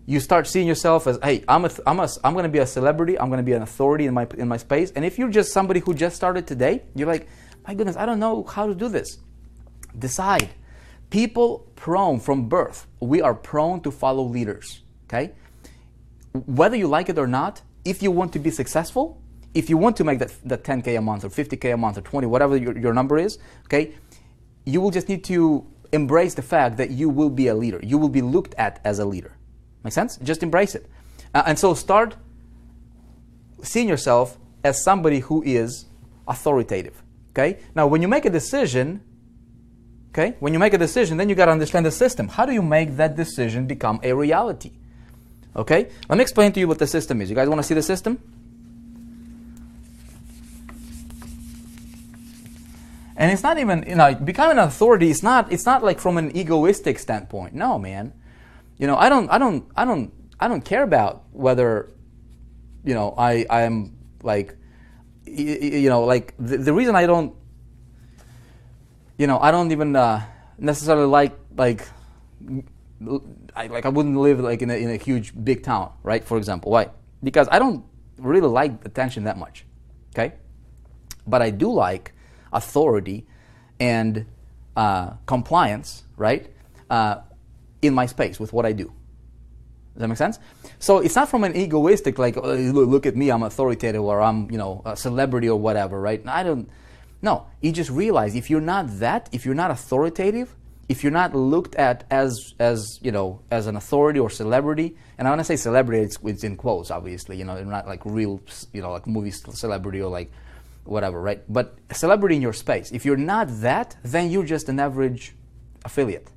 You start seeing yourself as, hey, I'm going to be a celebrity. I'm going to be an authority in my space. And if you're just somebody who just started today, you're like, my goodness, I don't know how to do this. Decide. People prone from birth, we are prone to follow leaders. Okay, whether you like it or not, if you want to be successful, if you want to make that 10K a month or 50K a month or 20, whatever your number is, okay, you will just need to embrace the fact that you will be a leader. You will be looked at as a leader. Make sense? Just embrace it. And so start seeing yourself as somebody who is authoritative. Okay? Now, when you make a decision, then you got to understand the system. How do you make that decision become a reality? Okay? Let me explain to you what the system is. You guys want to see the system? And it's not even, becoming an authority. It's not like from an egoistic standpoint. No, man. I don't care about whether, I am like, like the reason I don't, I don't even necessarily like I wouldn't live like in a huge big town, right? For example, why? Because I don't really like attention that much, okay? But I do like authority and compliance, right? In my space with what I do. Does that make sense? So it's not from an egoistic, like, oh, look at me, I'm authoritative, or I'm, a celebrity or whatever, right? No, you just realize if you're not that, if you're not authoritative, if you're not looked at as an authority or celebrity, and when I say celebrity, it's in quotes, obviously, they're not like real, like movie celebrity or like whatever, right? But a celebrity in your space, if you're not that, then you're just an average affiliate.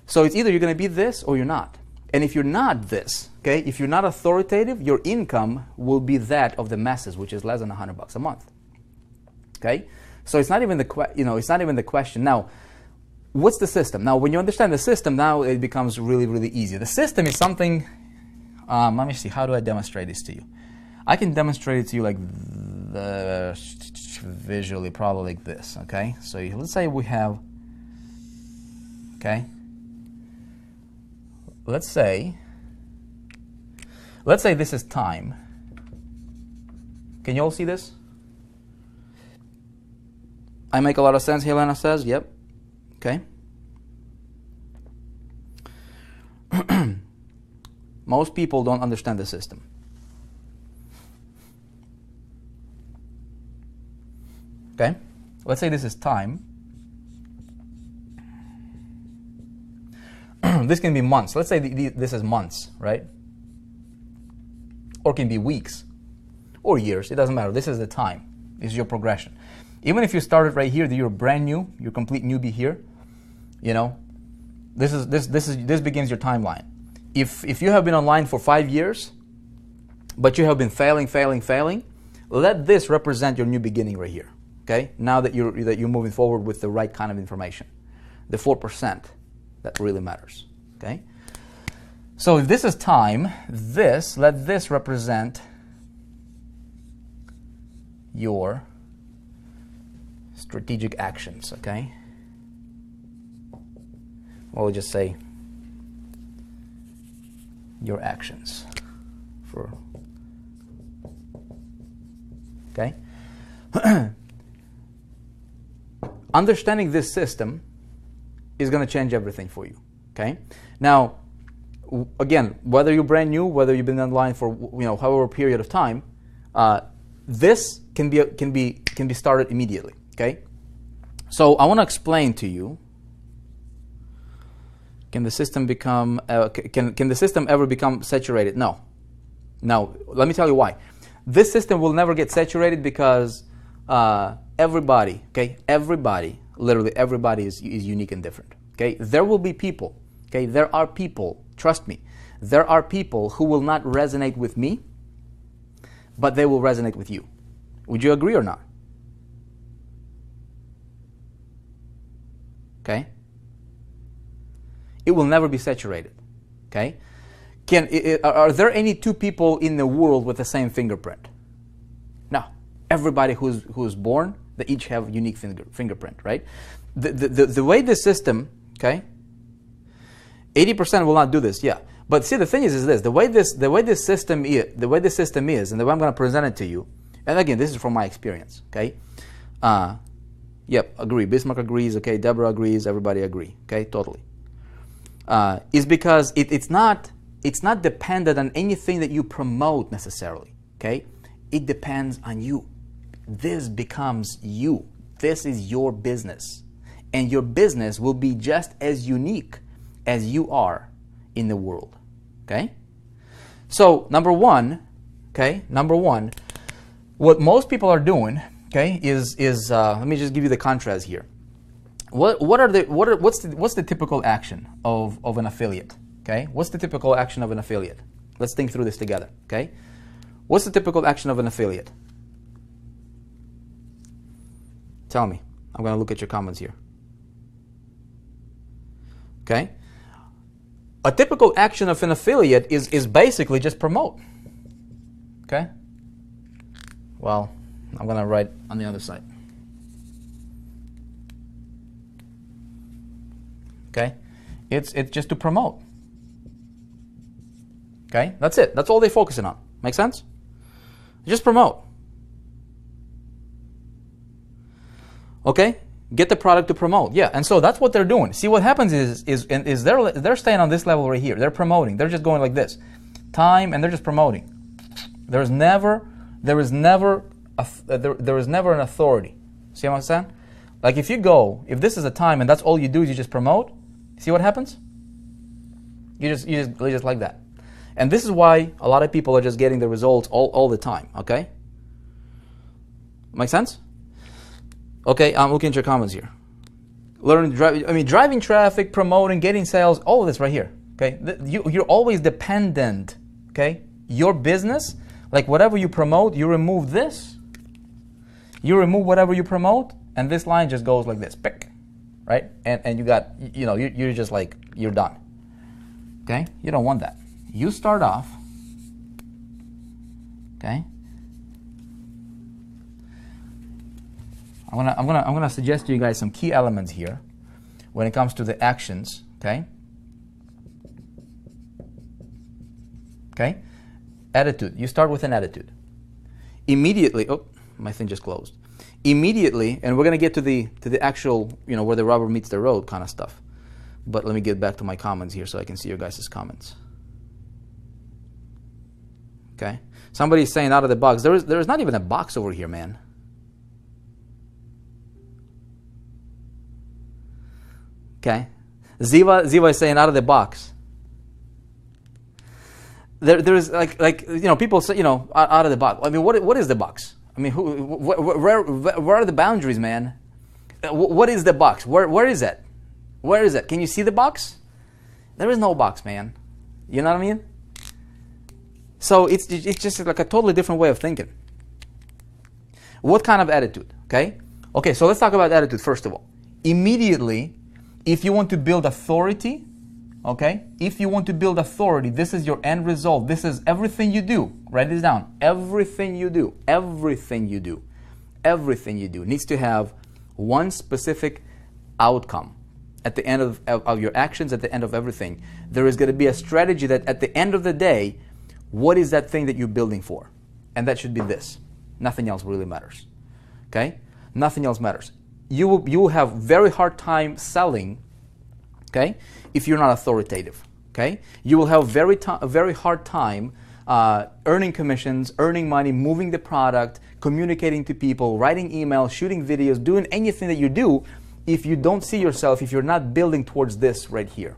So it's either you're going to be this or you're not. And if you're not this, okay, if you're not authoritative, your income will be that of the masses, which is less than $100 a month. Okay, so it's not even the question. Now, what's the system? Now, when you understand the system, now it becomes really, really easy. The system is something. Let me see. How do I demonstrate this to you? I can demonstrate it to you like visually, probably like this. Okay, so let's say we have. Okay. Let's say this is time. Can you all see this? I make a lot of sense, Helena says. Yep. Okay. Most people don't understand the system. Okay. Let's say this is time. This can be months. Let's say this is months, right? Or it can be weeks or years. It doesn't matter. This is the time. This is your progression. Even if you started right here, you're brand new, you're complete newbie here. You know, this begins your timeline. If you have been online for 5 years, but you have been failing, let this represent your new beginning right here. Okay. Now that you're moving forward with the right kind of information, the 4% that really matters. Okay. So if this is time, let this represent your strategic actions, okay? We'll just say your actions okay? Understanding this system is going to change everything for you, okay? Now, again, whether you're brand new, whether you've been online for however period of time, this can be started immediately. Okay, so I want to explain to you. Can the system become? Can the system ever become saturated? No. Now, let me tell you why. This system will never get saturated because everybody, literally everybody is unique and different. Okay, there will be people. Okay, there are people. Trust me, there are people who will not resonate with me, but they will resonate with you. Would you agree or not? Okay? It will never be saturated. Okay? Are there any two people in the world with the same fingerprint? No. Everybody who's born, they each have unique fingerprint, right? The way the system, okay? 80% will not do this, yeah. But see, the thing is this: the way this system is, and the way I'm going to present it to you. And again, this is from my experience. Okay. Yep, agree. Bismarck agrees. Okay, Deborah agrees. Everybody agree. Okay, totally. Is because it's not dependent on anything that you promote necessarily. Okay, it depends on you. This becomes you. This is your business, and your business will be just as unique as you are in the world. Okay. So number one, what most people are doing. Okay, is let me just give you the contrast here. What's the typical action of an affiliate? Okay, what's the typical action of an affiliate? Let's think through this together. Okay, what's the typical action of an affiliate? Tell me. I'm going to look at your comments here. Okay, a typical action of an affiliate is basically just promote. Okay, well, I'm going to write on the other side. Okay, it's just to promote. Okay, that's it. That's all they're focusing on. Make sense? Just promote. Okay, get the product to promote. Yeah, and so that's what they're doing. See, what happens is they're staying on this level right here. They're promoting. They're just going like this, time, and they're just promoting. There is never an authority. See what I'm saying? Like if this is a time and that's all you do is you just promote, see what happens? You just like that. And this is why a lot of people are just getting the results all the time, okay? Make sense? Okay, I'm looking at your comments here. Driving traffic, promoting, getting sales, all of this right here, okay? You're always dependent, okay? Your business, like whatever you promote, you remove this, you remove whatever you promote, and this line just goes like this, pick, right? And you got, you're just like, you're done, okay? You don't want that. You start off, okay? I'm gonna suggest to you guys some key elements here when it comes to the actions, okay? Okay? Attitude. You start with an attitude. Immediately, my thing just closed. Immediately, and we're going to get to the actual, where the rubber meets the road kind of stuff. But let me get back to my comments here so I can see your guys' comments. Okay? Somebody's saying out of the box. There is not even a box over here, man. Okay? Ziva is saying out of the box. There's like people say, out of the box. I mean, what is the box? I mean, where are the boundaries, man? What is the box? Where is it? Where is it? Can you see the box? There is no box, man. You know what I mean? So it's just like a totally different way of thinking. What kind of attitude? Okay, so let's talk about attitude first of all. Immediately, if you want to build authority, okay, if you want to build authority, this is your end result. This is everything you do. Write this down. Everything you do needs to have one specific outcome. At the end of your actions, at the end of everything, there is going to be a strategy that at the end of the day, what is that thing that you're building for? And that should be this. Nothing else really matters. Okay? Nothing else matters. You will have very hard time selling, okay, if you're not authoritative. Okay? You will have a very hard time earning commissions, earning money, moving the product, communicating to people, writing emails, shooting videos, doing anything that you do if you don't see yourself, if you're not building towards this right here.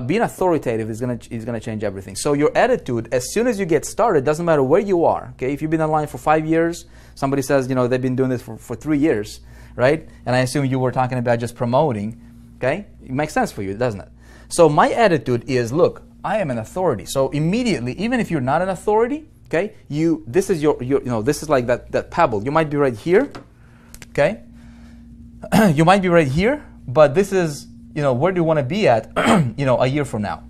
Being authoritative is gonna change everything. So your attitude, as soon as you get started, doesn't matter where you are. Okay, if you've been online for 5 years, somebody says they've been doing this for 3 years, right? And I assume you were talking about just promoting. Okay, it makes sense for you, doesn't it? So my attitude is, look, I am an authority. So immediately, even if you're not an authority, okay, this is this is like that pebble. You might be right here, okay. You might be right here, but this is, where do you want to be at, a year from now?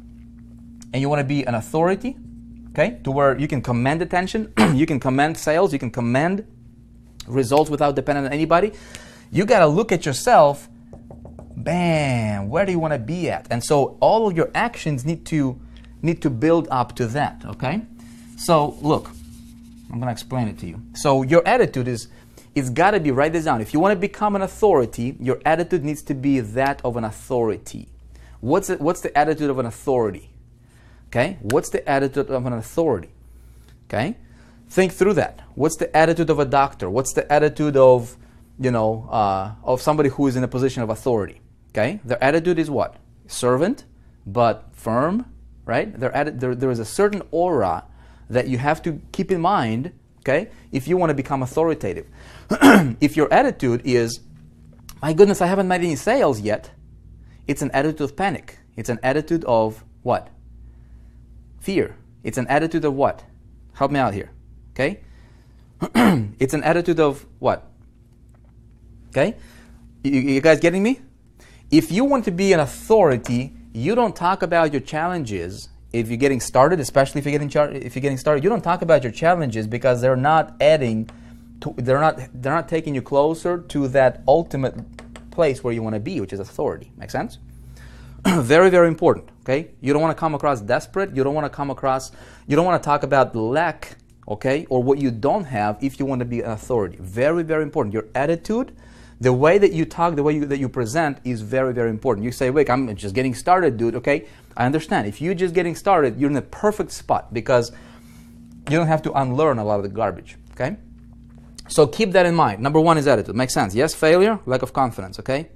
And you want to be an authority, okay, to where you can command attention, you can command sales, you can command results without depending on anybody. You got to look at yourself, bam, where do you want to be at? And so all of your actions need to build up to that, okay? So look, I'm going to explain it to you. So your attitude it's got to be, write this down. If you want to become an authority, your attitude needs to be that of an authority. What's the attitude of an authority? Okay? What's the attitude of an authority? Okay? Think through that. What's the attitude of a doctor? What's the attitude of, of somebody who is in a position of authority? Okay? Their attitude is what? Servant, but firm, right? There is a certain aura that you have to keep in mind, okay, if you want to become authoritative. If your attitude is, my goodness, I haven't made any sales yet, it's an attitude of panic. It's an attitude of what? Fear. It's an attitude of what? Help me out here, okay? It's an attitude of what? Okay? You guys getting me? If you want to be an authority, you don't talk about your challenges. If you're getting started, especially if you're getting started, you don't talk about your challenges because they're not taking you closer to that ultimate place where you want to be, which is authority. Make sense? Very, very important. Okay, you don't want to come across desperate. You don't want to talk about lack, okay, or what you don't have if you want to be an authority. Very, very important. Your attitude, the way that you talk, the way that you present is very, very important. You say, wait, I'm just getting started, dude. Okay, I understand. If you're just getting started, you're in a perfect spot because you don't have to unlearn a lot of the garbage. Okay, so keep that in mind. Number one is attitude. Makes sense? Yes, failure, lack of confidence. Okay.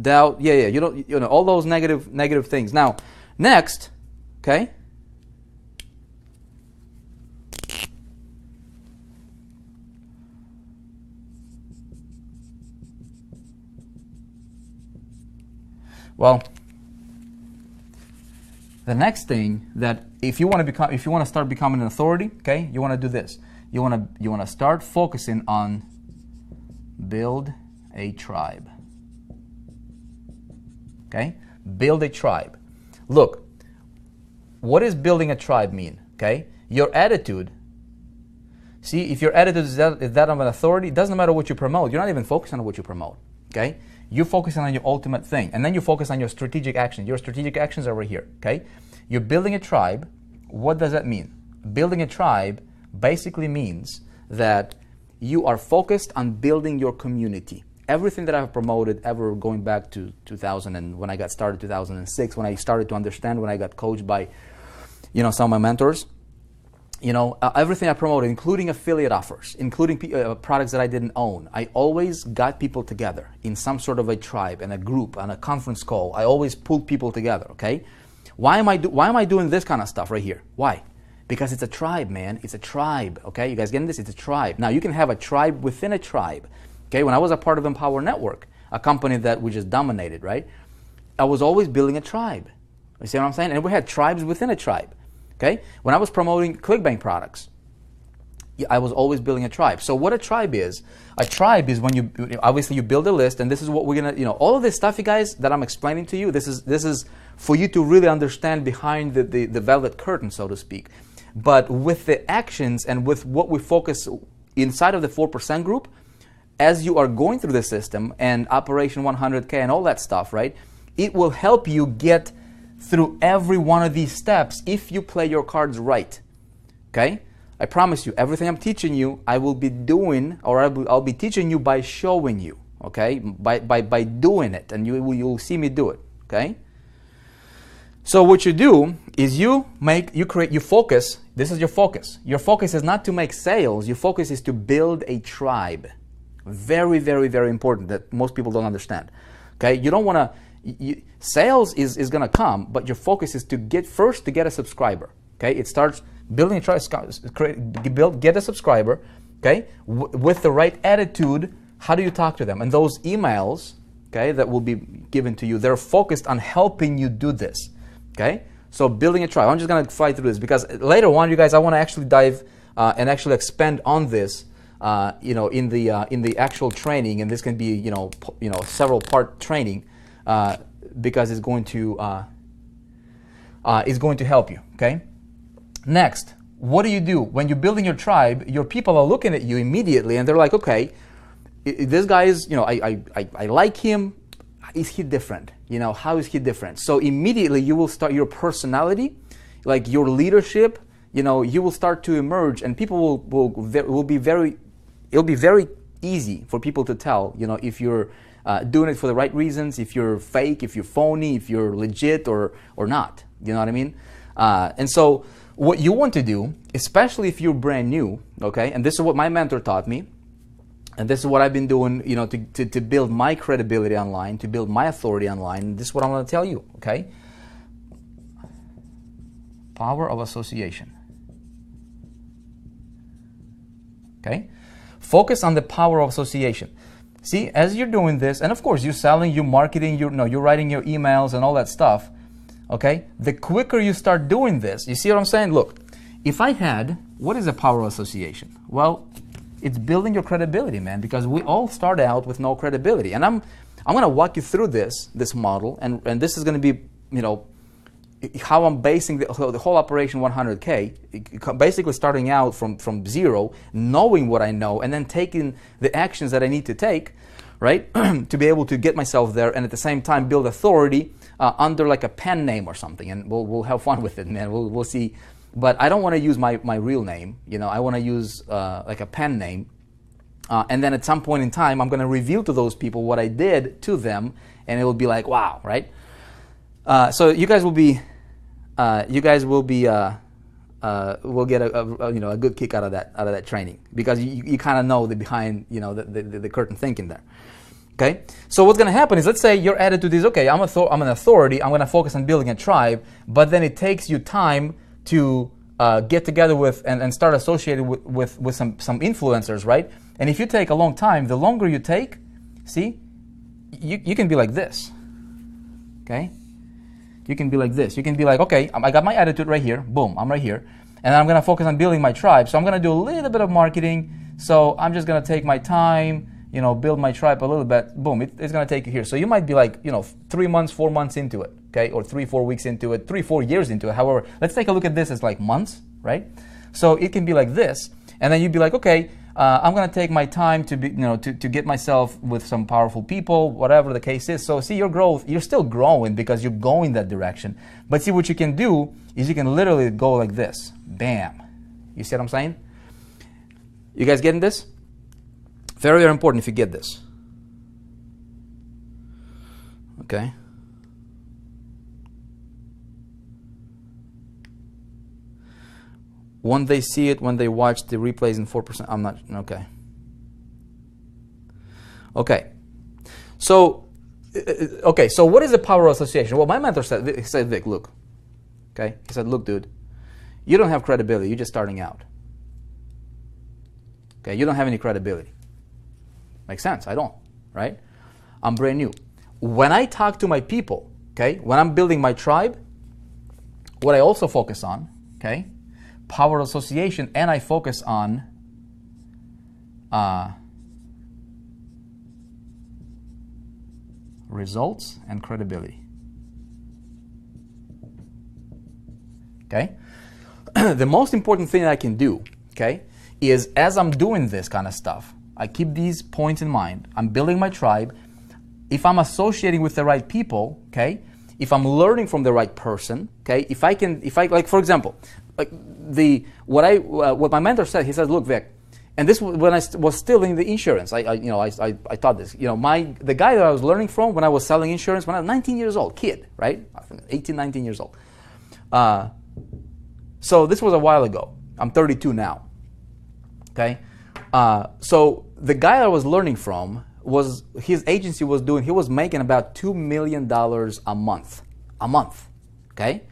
Doubt, yeah, you don't, all those negative things. Now, next, okay. Well, the next thing that if you want to start becoming an authority, okay, you want to do this. You want to start focusing on build a tribe. Okay? Build a tribe. Look, what does building a tribe mean? Okay? Your attitude. See, if your attitude is that of an authority, it doesn't matter what you promote. You're not even focusing on what you promote. Okay? You're focusing on your ultimate thing. And then you focus on your strategic actions. Your strategic actions are over here. Okay? You're building a tribe. What does that mean? Building a tribe basically means that you are focused on building your community. Everything that I've promoted ever going back to 2000 and when I got started 2006, when I started to understand, when I got coached by, some of my mentors, everything I promoted, including affiliate offers, including products that I didn't own, I always got people together in some sort of a tribe and a group, on a conference call. I always pulled people together, okay? Why am I doing this kind of stuff right here? Why? Because it's a tribe, man. It's a tribe, okay? You guys getting this? It's a tribe. Now, you can have a tribe within a tribe, okay? When I was a part of Empower Network, a company that we just dominated, right? I was always building a tribe. You see what I'm saying? And we had tribes within a tribe. Okay? When I was promoting ClickBank products, I was always building a tribe. So what a tribe is when you obviously you build a list, and this is what we're gonna, all of this stuff, you guys, that I'm explaining to you. This is for you to really understand behind the velvet curtain, so to speak. But with the actions and with what we focus inside of the 4% group, as you are going through the system and Operation 100K and all that stuff, right? It will help you get through every one of these steps if you play your cards right, okay? I promise you, everything I'm teaching you, I will be doing, or I'll be teaching you by showing you, okay? By doing it, and you'll see me do it, okay? So what you do is you focus. This is your focus. Your focus is not to make sales. Your focus is to build a tribe. Very, very, very important that most people don't understand, okay? You don't want to. Sales is going to come, but your focus is to get a subscriber. Okay, it starts building a tribe, get a subscriber. Okay, with the right attitude, how do you talk to them? And those emails, okay, that will be given to you, they're focused on helping you do this. Okay, so building a tribe. I'm just going to fly through this because later on, you guys, I want to actually dive and actually expand on this. In the actual training, and this can be several part training. Because it's going to help you. Okay. Next, what do? When you're building your tribe, your people are looking at you immediately, and they're like, "Okay, this guy is, I like him. Is he different? How is he different?" So immediately you will start your personality, like your leadership. You will start to emerge, and people will be very. It'll be very easy for people to tell, if you're doing it for the right reasons, if you're fake, if you're phony, if you're legit or not. You know what I mean? And so what you want to do, especially if you're brand new, okay, and this is what my mentor taught me, and this is what I've been doing, to build my credibility online, to build my authority online. This is what I'm going to tell you, okay? Power of association. Okay? Focus on the power of association. See, as you're doing this, and of course you're selling, you're marketing, you're writing your emails and all that stuff, okay? The quicker you start doing this, you see what I'm saying? Look, if I had, what is a power of association? Well, it's building your credibility, man, because we all start out with no credibility. And I'm going to walk you through this model, and this is going to be, how I'm basing the whole Operation 100K, basically starting out from zero, knowing what I know, and then taking the actions that I need to take, right, to be able to get myself there, and at the same time build authority under like a pen name or something, and we'll have fun with it, man. We'll see. But I don't want to use my real name. I want to use like a pen name, and then at some point in time, I'm going to reveal to those people what I did to them, and it will be like, wow, right? So you guys will be. Will get a good kick out of that training, because you kind of know the behind the curtain thinking there. Okay, so what's going to happen is, let's say your attitude is, okay, I'm an authority, I'm going to focus on building a tribe, but then it takes you time to get together with and start associated with some influencers, right? And if you take a long time, the longer you take, see, you can be like this. Okay. You can be like this. You can be like, okay, I got my attitude right here. Boom, I'm right here. And I'm going to focus on building my tribe. So I'm going to do a little bit of marketing. So I'm just going to take my time, build my tribe a little bit. Boom, it's going to take you here. So you might be like, 3 months, 4 months into it, okay? Or 3-4 weeks into it, 3-4 years into it. However, let's take a look at this as like months, right? So it can be like this. And then you'd be like, okay, I'm going to take my time to be, to get myself with some powerful people, whatever the case is. So see your growth, you're still growing because you're going that direction. But see, what you can do is you can literally go like this. Bam. You see what I'm saying? You guys getting this? Very, very important if you get this. Okay. When they see it, when they watch the replays in 4%, I'm not, okay. Okay. So what is the power of association? Well, my mentor said, he said, Vic, look. Okay. He said, look, dude, you don't have credibility. You're just starting out. Okay. You don't have any credibility. Makes sense. I don't, right? I'm brand new. When I talk to my people, okay, when I'm building my tribe, what I also focus on, okay, power association, and I focus on results and credibility. Okay? The most important thing I can do, okay, is as I'm doing this kind of stuff, I keep these points in mind. I'm building my tribe. If I'm associating with the right people, okay, if I'm learning from the right person, okay, if I like, for example, like what my mentor said, he says, look, Vic, and this when I was still in the insurance, I taught this. You know, the guy that I was learning from when I was selling insurance when I was 19 years old, kid, right? 18, 19 years old. So this was a while ago. I'm 32 now. Okay, so the guy I was learning from was his agency was doing. He was making about $2 million a month. Okay.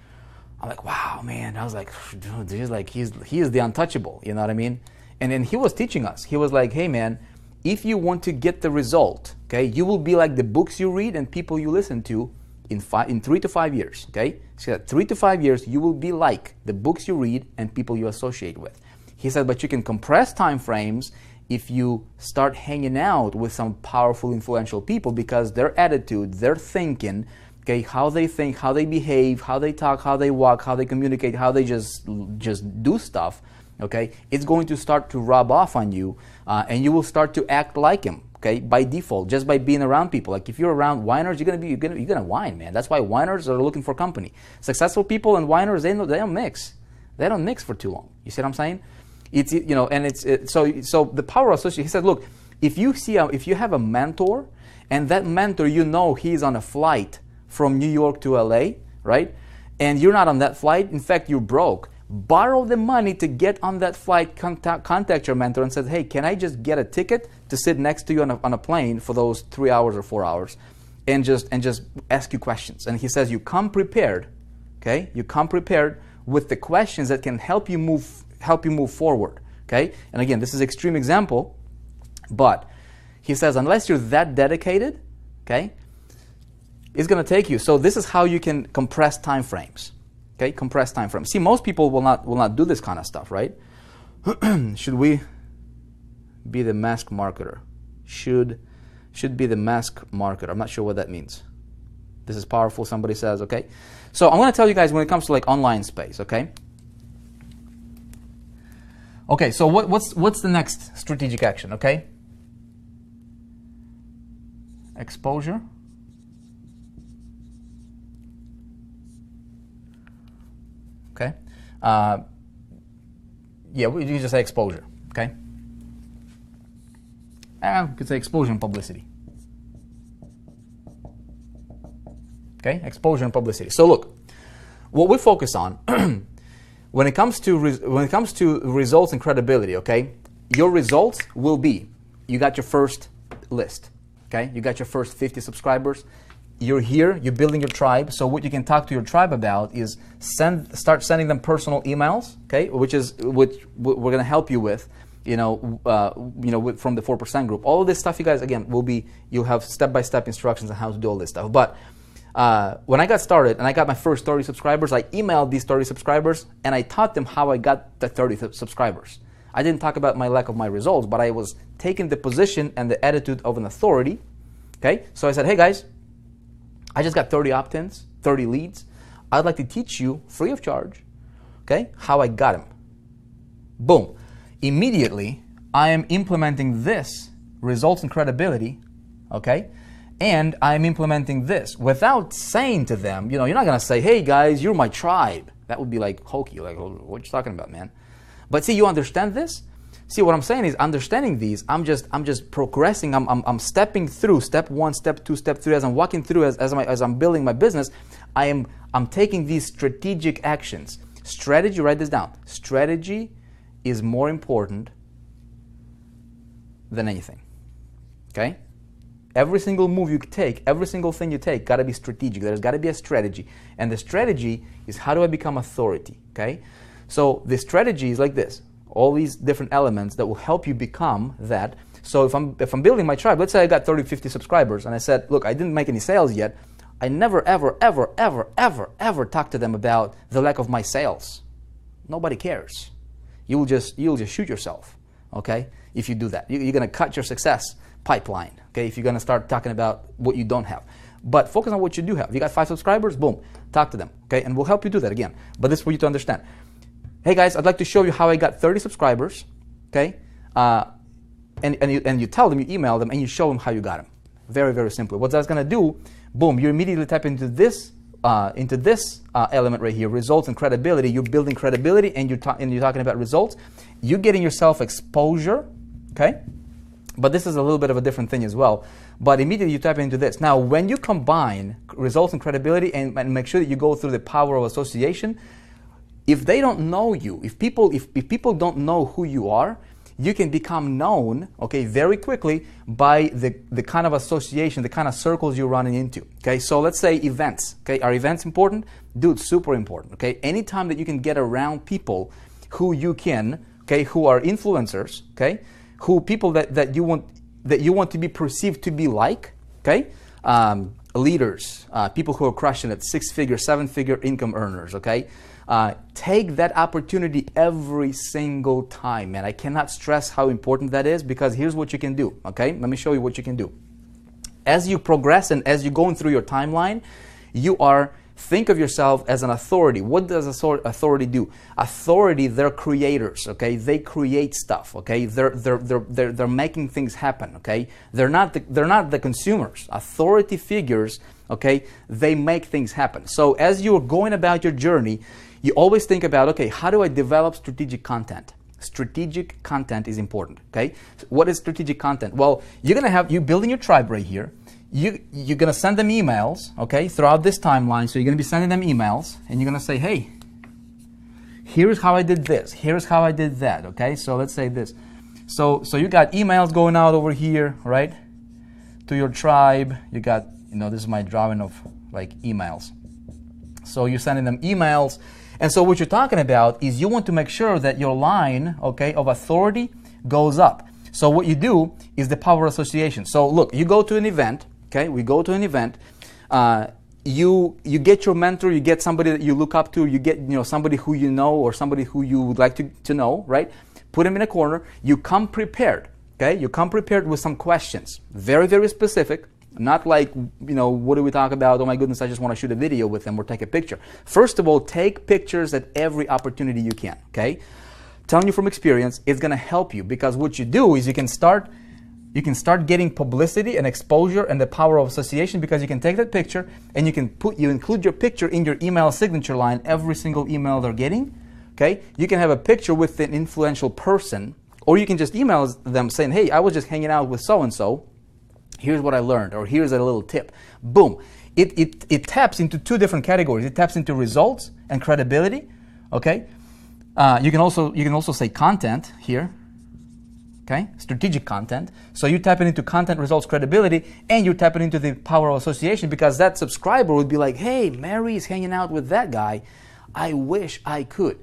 I'm like, wow, man. I was like, dude, he is the untouchable. You know what I mean? And then he was teaching us. He was like, hey, man, if you want to get the result, okay, you will be like the books you read and people you listen to in 3 to 5 years. Okay, so 3 to 5 years, you will be like the books you read and people you associate with. He said, but you can compress time frames if you start hanging out with some powerful, influential people because their attitude, their thinking, okay, how they think, how they behave, how they talk, how they walk, how they communicate, how they just do stuff, okay, it's going to start to rub off on you, and you will start to act like him, okay, by default, just by being around people. Like if you're around whiners, you're gonna whine, man. That's why whiners are looking for company. Successful people and whiners, they don't mix. They don't mix for too long. You see what I'm saying? It's, you know, and so the power association. He said, look, if you have a mentor, and that mentor, you know, he's on a flight from New York to LA, right? And you're not on that flight. In fact, you're broke. Borrow the money to get on that flight. Contact your mentor and say, hey, can I just get a ticket to sit next to you on a plane for those 3 hours or 4 hours, and just ask you questions. And he says, you come prepared, okay? You come prepared with the questions that can help you move forward, okay? And again, this is an extreme example, but he says, unless you're that dedicated, okay, it's going to take you. So this is how you can compress time frames. Okay, compress time frames. See, most people will not do this kind of stuff, right? Should we be the mask marketer? Should be the mask marketer. I'm not sure what that means. This is powerful, somebody says, okay? So I'm going to tell you guys when it comes to like online space, okay? Okay, so what's the next strategic action, okay? Exposure. Okay, yeah, we just say exposure. Okay, we could say exposure and publicity. Okay, exposure and publicity. So look, what we focus on when it comes to results and credibility. Okay, your results will be you got your first list. Okay, you got your first 50 subscribers. You're here, you're building your tribe. So what you can talk to your tribe about is start sending them personal emails, okay? Which we're going to help you with, from the 4% group. All of this stuff, you guys, again, you'll have step-by-step instructions on how to do all this stuff. But when I got started and I got my first 30 subscribers, I emailed these 30 subscribers and I taught them how I got the 30 subscribers. I didn't talk about my lack of my results, but I was taking the position and the attitude of an authority, okay? So I said, hey guys, I just got 30 opt-ins, 30 leads. I'd like to teach you free of charge, okay, how I got them. Boom. Immediately, I am implementing this, results and credibility, okay, and I'm implementing this without saying to them, you're not going to say, hey guys, you're my tribe. That would be like hokey, like, what are you talking about, man? But see, you understand this? See, what I'm saying is understanding these, I'm just progressing. I'm stepping through step 1, step 2, step 3 as I'm walking through as I'm building my business. I'm taking these strategic actions. Strategy, write this down. Strategy is more important than anything. Okay? Every single move you take, every single thing you take, got to be strategic. There's got to be a strategy. And the strategy is, how do I become authority? Okay? So the strategy is like this. All these different elements that will help you become that. So if I'm building my tribe, let's say I got 30, 50 subscribers, and I said, look, I didn't make any sales yet. I never, ever, ever, ever, ever, ever talk to them about the lack of my sales. Nobody cares. You'll just shoot yourself, okay? If you do that, you're going to cut your success pipeline, okay? If you're going to start talking about what you don't have. But focus on what you do have. You got 5 subscribers, boom, talk to them, okay? And we'll help you do that again. But this is for you to understand. Hey guys, I'd like to show you how I got 30 subscribers, okay? And you tell them, you email them, and you show them how you got them. Very, very simply. What that's going to do, boom, you immediately tap into this element right here, results and credibility. You're building credibility, and you're talking about results. You're getting yourself exposure, okay? But this is a little bit of a different thing as well. But immediately you tap into this. Now, when you combine results and credibility and make sure that you go through the power of association, if they don't know you, if people don't know who you are, you can become known, okay, very quickly by the kind of association, the kind of circles you're running into. Okay, so let's say events. Okay, are events important? Dude, super important. Okay, anytime that you can get around people who you can, okay, who are influencers, okay, who people that you want to be perceived to be like, okay, leaders, people who are crushing it, 6-figure, 7-figure income earners, okay. Take that opportunity every single time, man. I cannot stress how important that is, because here's what you can do, okay? Let me show you what you can do. As you progress and as you're going through your timeline, think of yourself as an authority. What does authority do? Authority, they're creators, okay? They create stuff, okay? They're making things happen, okay? They're not the consumers. Authority figures, okay? They make things happen. So as you're going about your journey, you always think about, okay, how do I develop strategic content? Strategic content is important, okay? So what is strategic content? Well, you're building your tribe right here. You're going to send them emails, okay, throughout this timeline. So you're going to be sending them emails, and you're going to say, hey, here's how I did this. Here's how I did that, okay? So let's say this. So you got emails going out over here, right, to your tribe. You got, this is my drawing of like emails. So you're sending them emails. And so what you're talking about is you want to make sure that your line, okay, of authority goes up. So what you do is the power association. So look, you go to an event, okay? We go to an event. You get your mentor, you get somebody that you look up to, you get somebody who you know or somebody who you would like to know, right? Put them in a corner. You come prepared, okay? You come prepared with some questions, very, very specific. Not like, what do we talk about? Oh my goodness, I just want to shoot a video with them or take a picture. First of all, take pictures at every opportunity you can, okay? Telling you from experience, it's going to help you, because what you do is you can start getting publicity and exposure and the power of association, because you can take that picture and you include your picture in your email signature line every single email they're getting, okay? You can have a picture with an influential person, or you can just email them saying, hey, I was just hanging out with so-and-so. Here's what I learned, or here's a little tip. Boom. It taps into 2 different categories. It taps into results and credibility. Okay. You can also say content here. Okay. Strategic content. So you're tapping into content, results, credibility, and you're tapping into the power of association, because that subscriber would be like, hey, Mary's hanging out with that guy. I wish I could.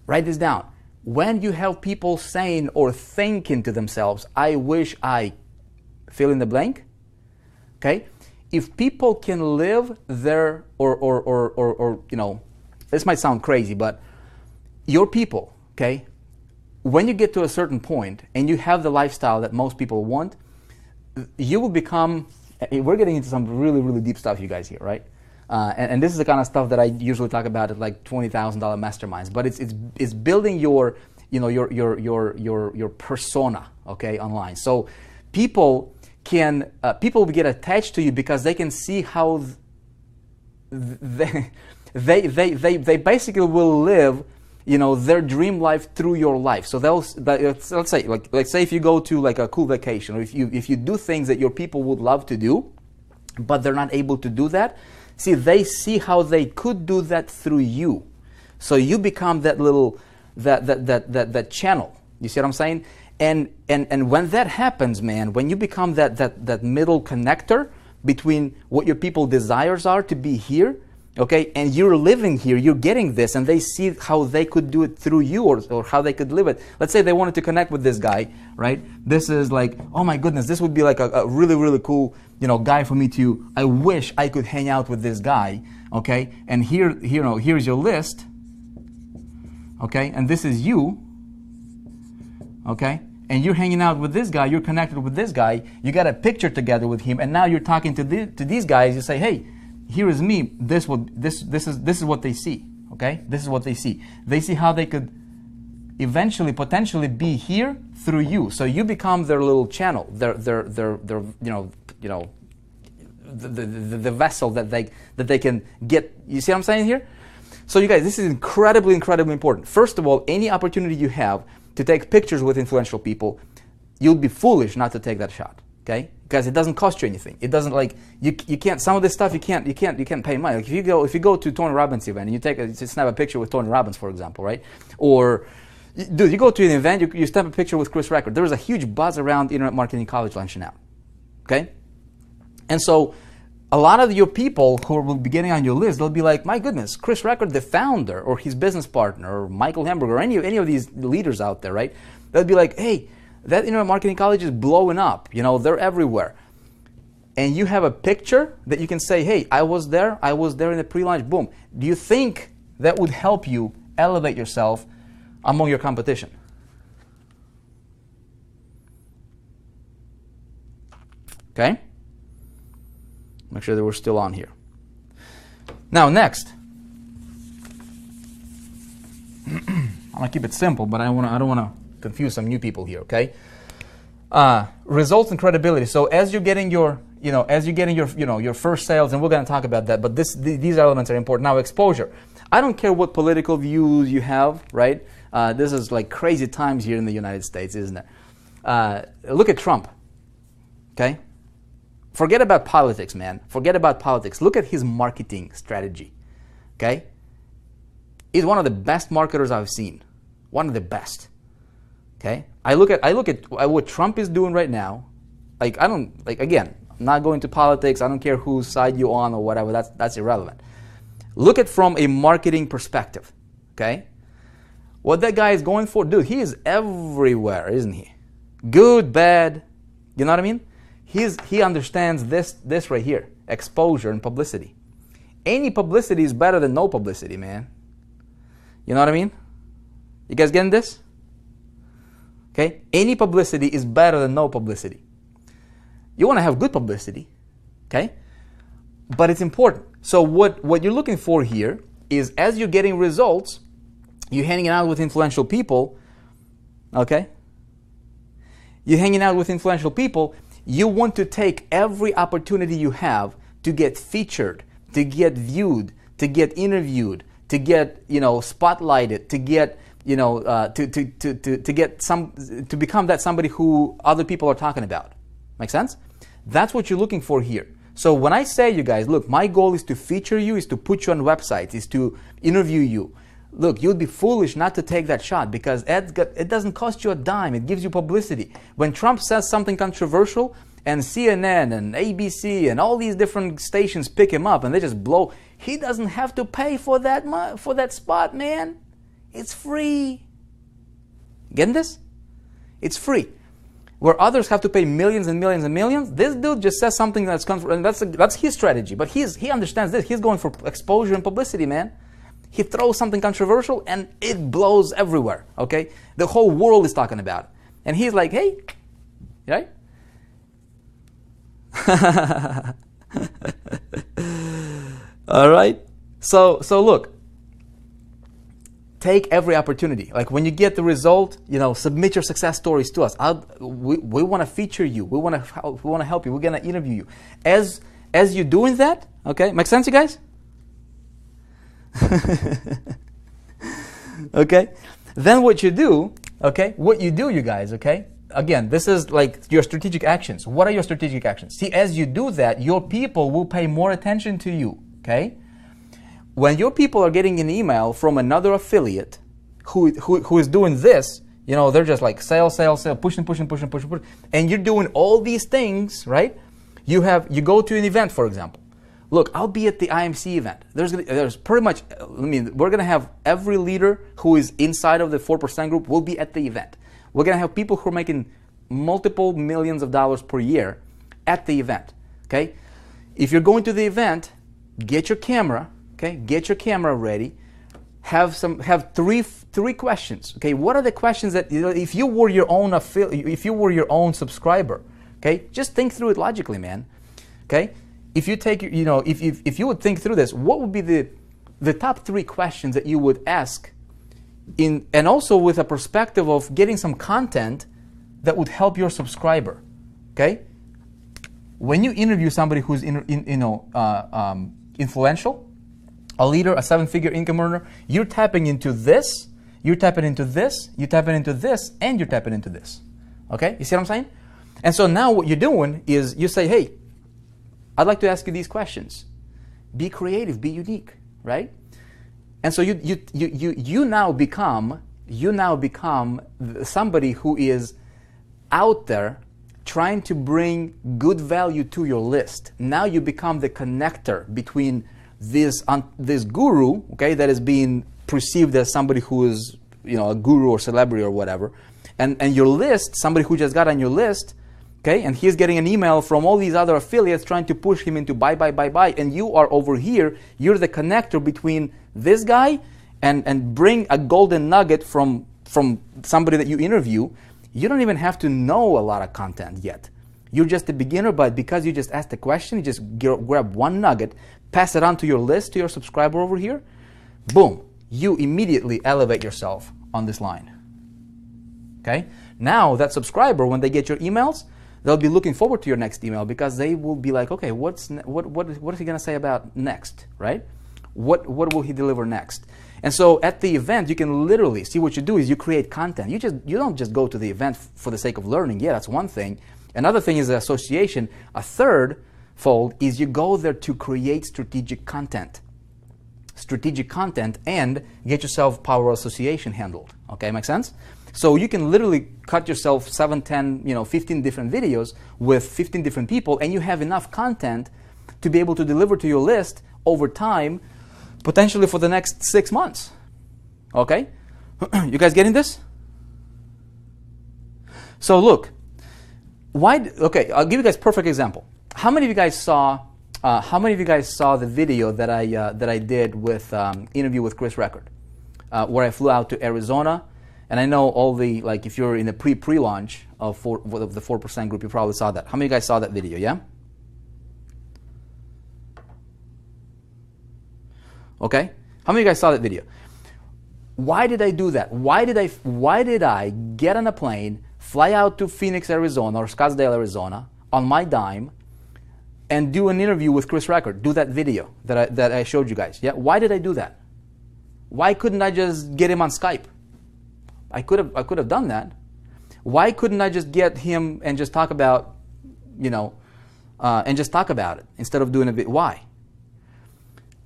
Write this down. When you have people saying or thinking to themselves, I wish I fill in the blank, okay? If people can live their, or this might sound crazy, but your people, okay? When you get to a certain point and you have the lifestyle that most people want, you will become, we're getting into some really, really deep stuff, you guys here, right? And this is the kind of stuff that I usually talk about at like $20,000 masterminds, but it's building your persona, okay, online. So people will get attached to you because they can see how they basically will live their dream life through your life. So let's say if you go to like a cool vacation, or if you do things that your people would love to do, but they're not able to do that. See, they see how they could do that through you. So you become that little that channel. You see what I'm saying? And when that happens, man, when you become that middle connector between what your people desires are to be here, okay, and you're living here, you're getting this, and they see how they could do it through you, or how they could live it. Let's say they wanted to connect with this guy, right? This is like, oh my goodness, this would be like a really, really cool, guy for me to, I wish I could hang out with this guy, okay? And here's your list, okay? And this is you, okay? And you're hanging out with this guy, you're connected with this guy, you got a picture together with him, and now you're talking to these guys, you say, hey, here is me, this is what they see, okay? This is what they see. They see how they could eventually, potentially be here through you. So you become their little channel, their the vessel that they can get. You see what I'm saying here? So you guys, this is incredibly, incredibly important. First of all, any opportunity you have to take pictures with influential people, you'll be foolish not to take that shot, okay? Because it doesn't cost you anything. It doesn't, like, you can't, some of this stuff you can't pay money. Like if you go to Tony Robbins event and you snap a picture with Tony Robbins, for example, right? Or dude, you go to an event, you snap a picture with Chris Record. There was a huge buzz around Internet Marketing College launching out, okay? And so a lot of your people who will be getting on your list, they'll be like, my goodness, Chris Record, the founder, or his business partner, or Michael Hamburger, or any of these leaders out there, right? They'll be like, hey, that Internet Marketing College is blowing up. They're everywhere. And you have a picture that you can say, hey, I was there in the pre-launch, boom. Do you think that would help you elevate yourself among your competition? Okay? Make sure that we're still on here. Now, next. I'm gonna keep it simple, but I don't wanna confuse some new people here, okay? Results and credibility. So as you're getting your first sales, and we're going to talk about that, but these elements are important. Now, exposure. I don't care what political views you have, right? This is like crazy times here in the United States, isn't it? Look at Trump, okay? Forget about politics, man. Forget about politics. Look at his marketing strategy, okay? He's one of the best marketers I've seen. One of the best. Okay, I look at what Trump is doing right now. Again, I'm not going to politics. I don't care whose side you're on or whatever. That's irrelevant. Look at from a marketing perspective. Okay, what that guy is going for, dude. He is everywhere, isn't he? Good, bad. You know what I mean? He understands this right here: exposure and publicity. Any publicity is better than no publicity, man. You know what I mean? You guys getting this? Okay, any publicity is better than no publicity. You want to have good publicity, okay? But it's important. So what you're looking for here is, as you're getting results, you're hanging out with influential people, okay? You're hanging out with influential people. You want to take every opportunity you have to get featured, to get viewed, to get interviewed, to get spotlighted, to get to become that somebody who other people are talking about. Make sense? That's what you're looking for here. So when I say, you guys, look, my goal is to feature you, is to put you on websites, is to interview you. Look, you'd be foolish not to take that shot, because it doesn't cost you a dime. It gives you publicity. When Trump says something controversial, and CNN and ABC and all these different stations pick him up and they just blow, he doesn't have to pay for that spot, man. It's free. Getting this? It's free. Where others have to pay millions and millions and millions, this dude just says something and that's his strategy. But he understands this. He's going for exposure and publicity, man. He throws something controversial and it blows everywhere. Okay, the whole world is talking about it, and he's like, hey, right? All right. So look. Take every opportunity. Like when you get the result, submit your success stories to us. We want to feature you. We want to help you. We're going to interview you. As you're doing that, okay? Make sense, you guys? Okay? Then what you do, okay? What you do, you guys, okay? Again, this is like your strategic actions. What are your strategic actions? See, as you do that, your people will pay more attention to you, okay? When your people are getting an email from another affiliate who is doing this, you know, they're just like sale, pushing, and you're doing all these things, right? You go to an event, for example. Look, I'll be at the IMC event. There's pretty much, I mean, we're gonna have every leader who is inside of the 4% group will be at the event. We're gonna have people who are making multiple millions of dollars per year at the event, okay? If you're going to the event, get your camera, okay? Get your camera ready. Have three questions, okay? What are the questions that, you know, if you were your own subscriber, okay? Just think through it logically, man, okay? If you take, you know, if you would think through this, what would be the top 3 questions that you would ask and also with a perspective of getting some content that would help your subscriber, okay? When you interview somebody who's influential, a leader, a 7-figure income earner, you're tapping into this, you're tapping into this, you're tapping into this, and you're tapping into this, okay? You see what I'm saying? And so now what you're doing is you say, hey, I'd like to ask you these questions. Be creative, be unique, right? And so you now become somebody who is out there trying to bring good value to your list. Now you become the connector between this guru, okay, that is being perceived as somebody who is, you know, a guru or celebrity or whatever, and your list, somebody who just got on your list, okay, and he's getting an email from all these other affiliates trying to push him into buy, and you are over here, you're the connector between this guy and bring a golden nugget from somebody that you interview. You don't even have to know a lot of content yet. You're just a beginner, but because you just asked a question, you just grab one nugget, pass it on to your list, to your subscriber over here, boom, you immediately elevate yourself on this line, okay? Now that subscriber, when they get your emails, they'll be looking forward to your next email because they will be like, okay, what is he going to say about next, right? What will he deliver next? And so at the event, you can literally see what you do is you create content. You don't just go to the event for the sake of learning. Yeah, that's one thing. Another thing is the association. A third fold is you go there to create strategic content. Strategic content and get yourself power association handled. Okay, make sense? So you can literally cut yourself 7, 10, 15 different videos with 15 different people, and you have enough content to be able to deliver to your list over time, potentially for the next 6 months. Okay? You guys getting this? So look, okay, I'll give you guys a perfect example. How many of you guys saw the video that I did with interview with Chris Record, where I flew out to Arizona? And I know all the, like, if you're in the pre-launch of the 4% group, you probably saw that. How many of you guys saw that video, yeah? Okay? How many of you guys saw that video? Why did I do that? Why did I get on a plane, fly out to Phoenix, Arizona, or Scottsdale, Arizona, on my dime, and do an interview with Chris Record, do that video that I showed you guys, yeah? Why did I do that? Why couldn't I just get him on Skype? I could have done that. Why couldn't I just get him and just talk about, and just talk about it instead of doing a bit? Why?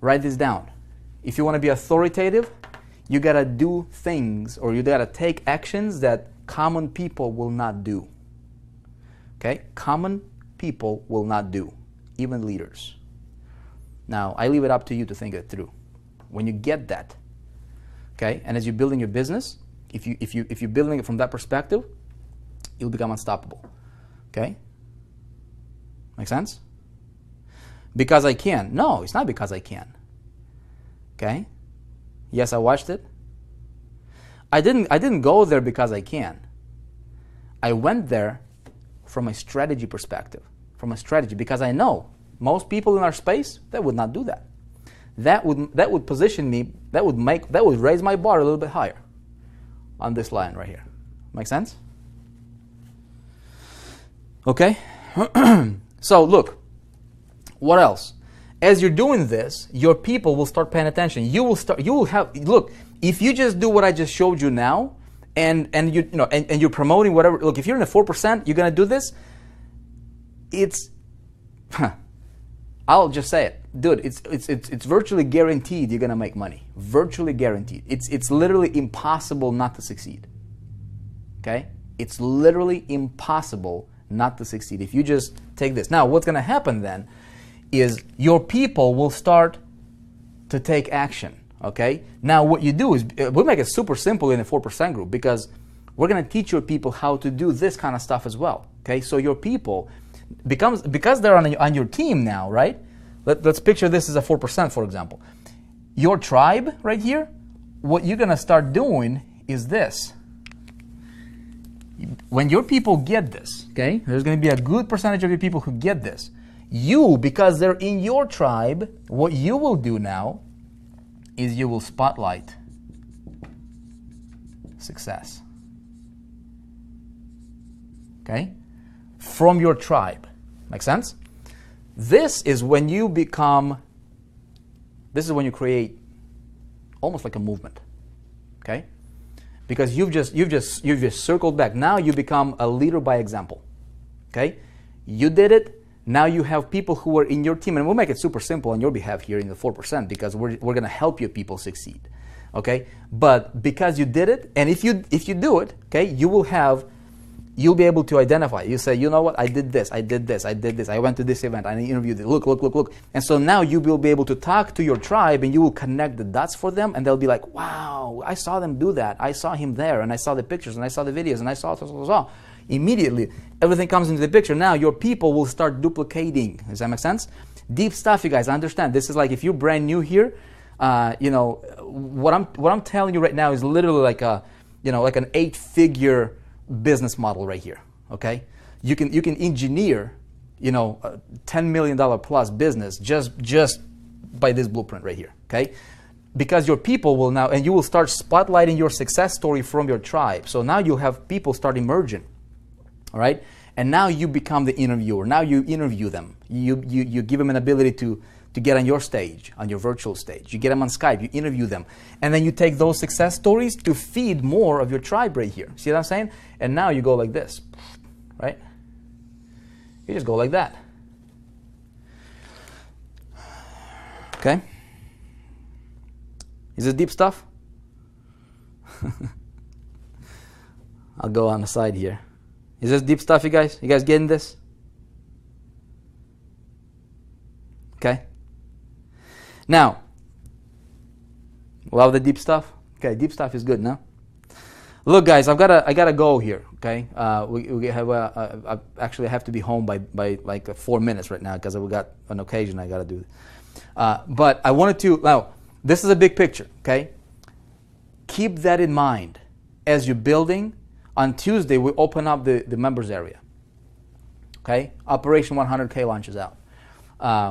Write this down. If you want to be authoritative, you gotta do things, or you gotta take actions that common people will not do. Okay? Common people will not do, even leaders. Now, I leave it up to you to think it through. When you get that, okay, and as you're building your business, if you're building it from that perspective, you'll become unstoppable. Okay? Make sense? Because I can. No, it's not because I can. Okay? Yes, I watched it. I didn't go there because I can. I went there from a strategy perspective. From a strategy, because I know most people in our space, they would not do that. That would position me, that would raise my bar a little bit higher on this line right here. Make sense? Okay? So look, what else? As you're doing this, your people will start paying attention. Look, If you just do what I just showed you now, and you're promoting whatever. Look, if you're in the 4%, you're gonna do this. I'll just say it, dude. It's virtually guaranteed you're gonna make money. Virtually guaranteed. It's literally impossible not to succeed. Okay? It's literally impossible not to succeed if you just take this. Now, what's gonna happen then is your people will start to take action. Okay? Now, what you do is we make it super simple in the 4% group because we're gonna teach your people how to do this kind of stuff as well. Okay? So your people because they're on your team now, right? Let's picture this as a 4%, for example. Your tribe right here, what you're gonna start doing is this. When your people get this, okay, there's gonna be a good percentage of your people who get this. You, because they're in your tribe, what you will do now is you will spotlight success. Okay? From your tribe. Make sense? This is when you create almost like a movement. Okay? Because you've just circled back. Now you become a leader by example. Okay? You did it. Now you have people who are in your team, and we'll make it super simple on your behalf here in the 4% because we're going to help your people succeed. Okay? But because you did it, and if you do it, okay, you'll be able to identify. You say, you know what, I did this, I did this, I did this, I went to this event, I interviewed this, look. And so now you will be able to talk to your tribe and you will connect the dots for them and they'll be like, wow, I saw them do that. I saw him there and I saw the pictures and I saw the videos and I saw. Immediately, everything comes into the picture. Now your people will start duplicating. Does that make sense? Deep stuff, you guys. I understand. This is like if you're brand new here, what I'm telling you right now is literally like an 8-figure business model right here. Okay, you can engineer, a $10 million plus business just by this blueprint right here. Okay, because your people will now, and you will start spotlighting your success story from your tribe. So now you have people start emerging. All right, and now you become the interviewer. Now you interview them. You give them an ability to get on your stage, on your virtual stage. You get them on Skype, you interview them. And then you take those success stories to feed more of your tribe right here. See what I'm saying? And now you go like this, right? You just go like that. Okay? Is this deep stuff? I'll go on the side here. Is this deep stuff, you guys? You guys getting this? Okay? Now, love the deep stuff? Okay, deep stuff is good, no? Look, guys, I gotta go here, okay? We have I actually have to be home by like 4 minutes right now because we got an occasion I gotta do. But I wanted to, now, this is a big picture, okay? Keep that in mind as you're building. On Tuesday, we open up the members area, okay? Operation 100K launches out.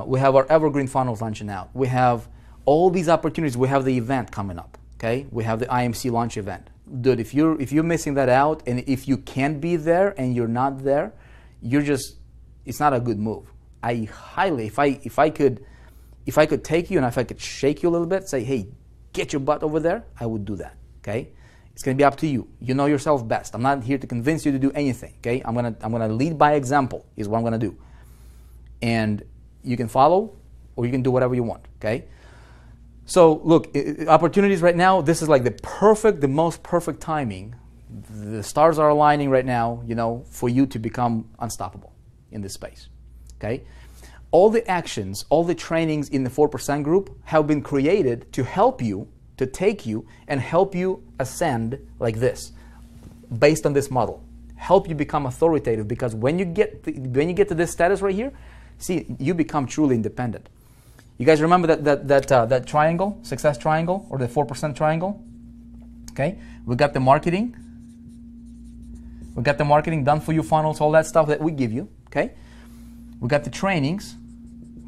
We have our Evergreen Funnels launching out. We have all these opportunities. We have the event coming up, okay? We have the IMC launch event. Dude, if you're missing that out, and if you can't be there and you're not there, it's not a good move. I highly, if I could take you and if I could shake you a little bit, say, hey, get your butt over there, I would do that, okay? It's going to be up to you. You know yourself best. I'm not here to convince you to do anything, okay? I'm gonna lead by example is what I'm gonna do. And you can follow or you can do whatever you want, okay? So look, opportunities right now, this is like the most perfect timing. The stars are aligning right now, for you to become unstoppable in this space, okay? All the actions, all the trainings in the 4% group have been created to help you, to take you and help you ascend like this, based on this model. Help you become authoritative, because when you get to this status right here, see, you become truly independent. You guys remember that triangle, success triangle, or the 4% triangle? Okay, we got the marketing. We got the marketing, done for you funnels, all that stuff that we give you. Okay, we got the trainings.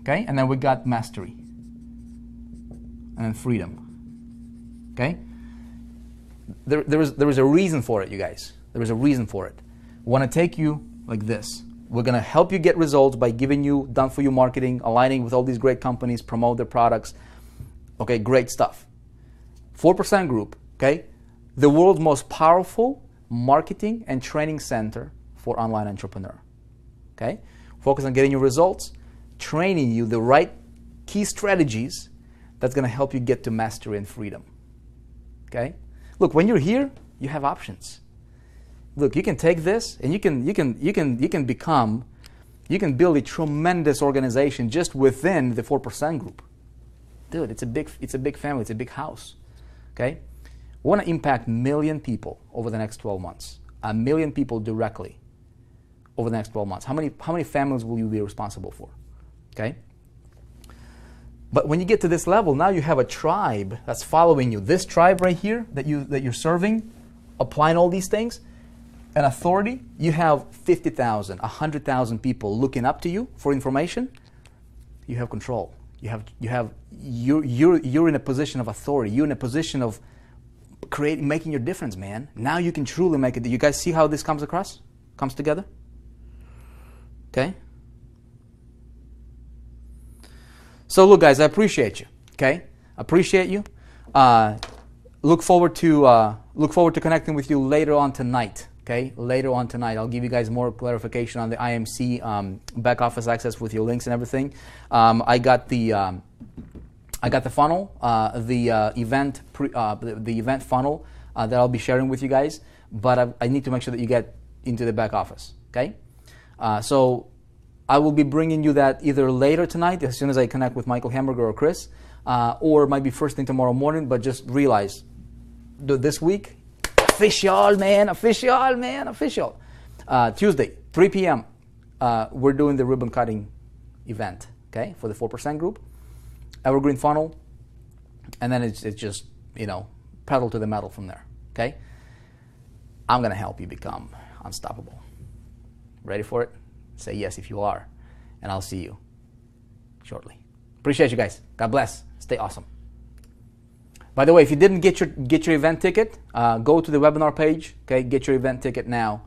Okay, and then we got mastery and then freedom. Okay, there is a reason for it, you guys. There is a reason for it. We want to take you like this. We're going to help you get results by giving you done-for-you marketing, aligning with all these great companies, promote their products. Okay, great stuff. 4% Group, okay? The world's most powerful marketing and training center for online entrepreneur, okay? Focus on getting your results, training you the right key strategies that's going to help you get to mastery and freedom, okay? Look, when you're here, you have options. Look, you can take this and you can build a tremendous organization just within the 4% Group. Dude, it's a big family, it's a big house, okay? We want to impact 1 million people over the next 12 months. 1 million people directly over the next 12 months. How many families will you be responsible for, okay? But when you get to this level, now you have a tribe that's following you. This tribe right here that you're serving, applying all these things, an authority, you have 50,000, 100,000 people looking up to you for information. You have control. You're in a position of authority. You're in a position of making your difference, man. Now you can truly make it. You guys see how this comes together? Okay? So look, guys, I appreciate you. Okay? Appreciate you. Look forward to connecting with you later on tonight. Okay, later on tonight, I'll give you guys more clarification on the IMC back office access with your links and everything. I got the funnel, the event funnel that I'll be sharing with you guys. But I need to make sure that you get into the back office. Okay, so I will be bringing you that either later tonight, as soon as I connect with Michael Hamburger or Chris, or it might be first thing tomorrow morning. But just realize, this week. Official, man. Tuesday, 3 p.m., we're doing the ribbon cutting event, okay, for the 4% Group, Evergreen Funnel, and then it's just, pedal to the metal from there, okay? I'm going to help you become unstoppable. Ready for it? Say yes if you are, and I'll see you shortly. Appreciate you guys. God bless. Stay awesome. By the way, if you didn't get your event ticket, go to the webinar page. Okay, get your event ticket now.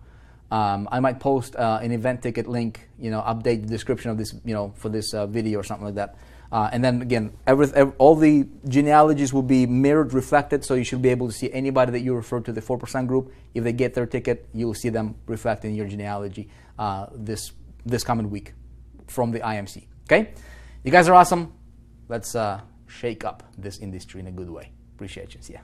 I might post an event ticket link. Update the description of this. For this video or something like that. And then again, all the genealogies will be mirrored, reflected, so you should be able to see anybody that you refer to the 4% Group. If they get their ticket, you'll see them reflected in your genealogy this coming week from the IMC. Okay, you guys are awesome. Let's shake up this industry in a good way. Appreciate you. See ya.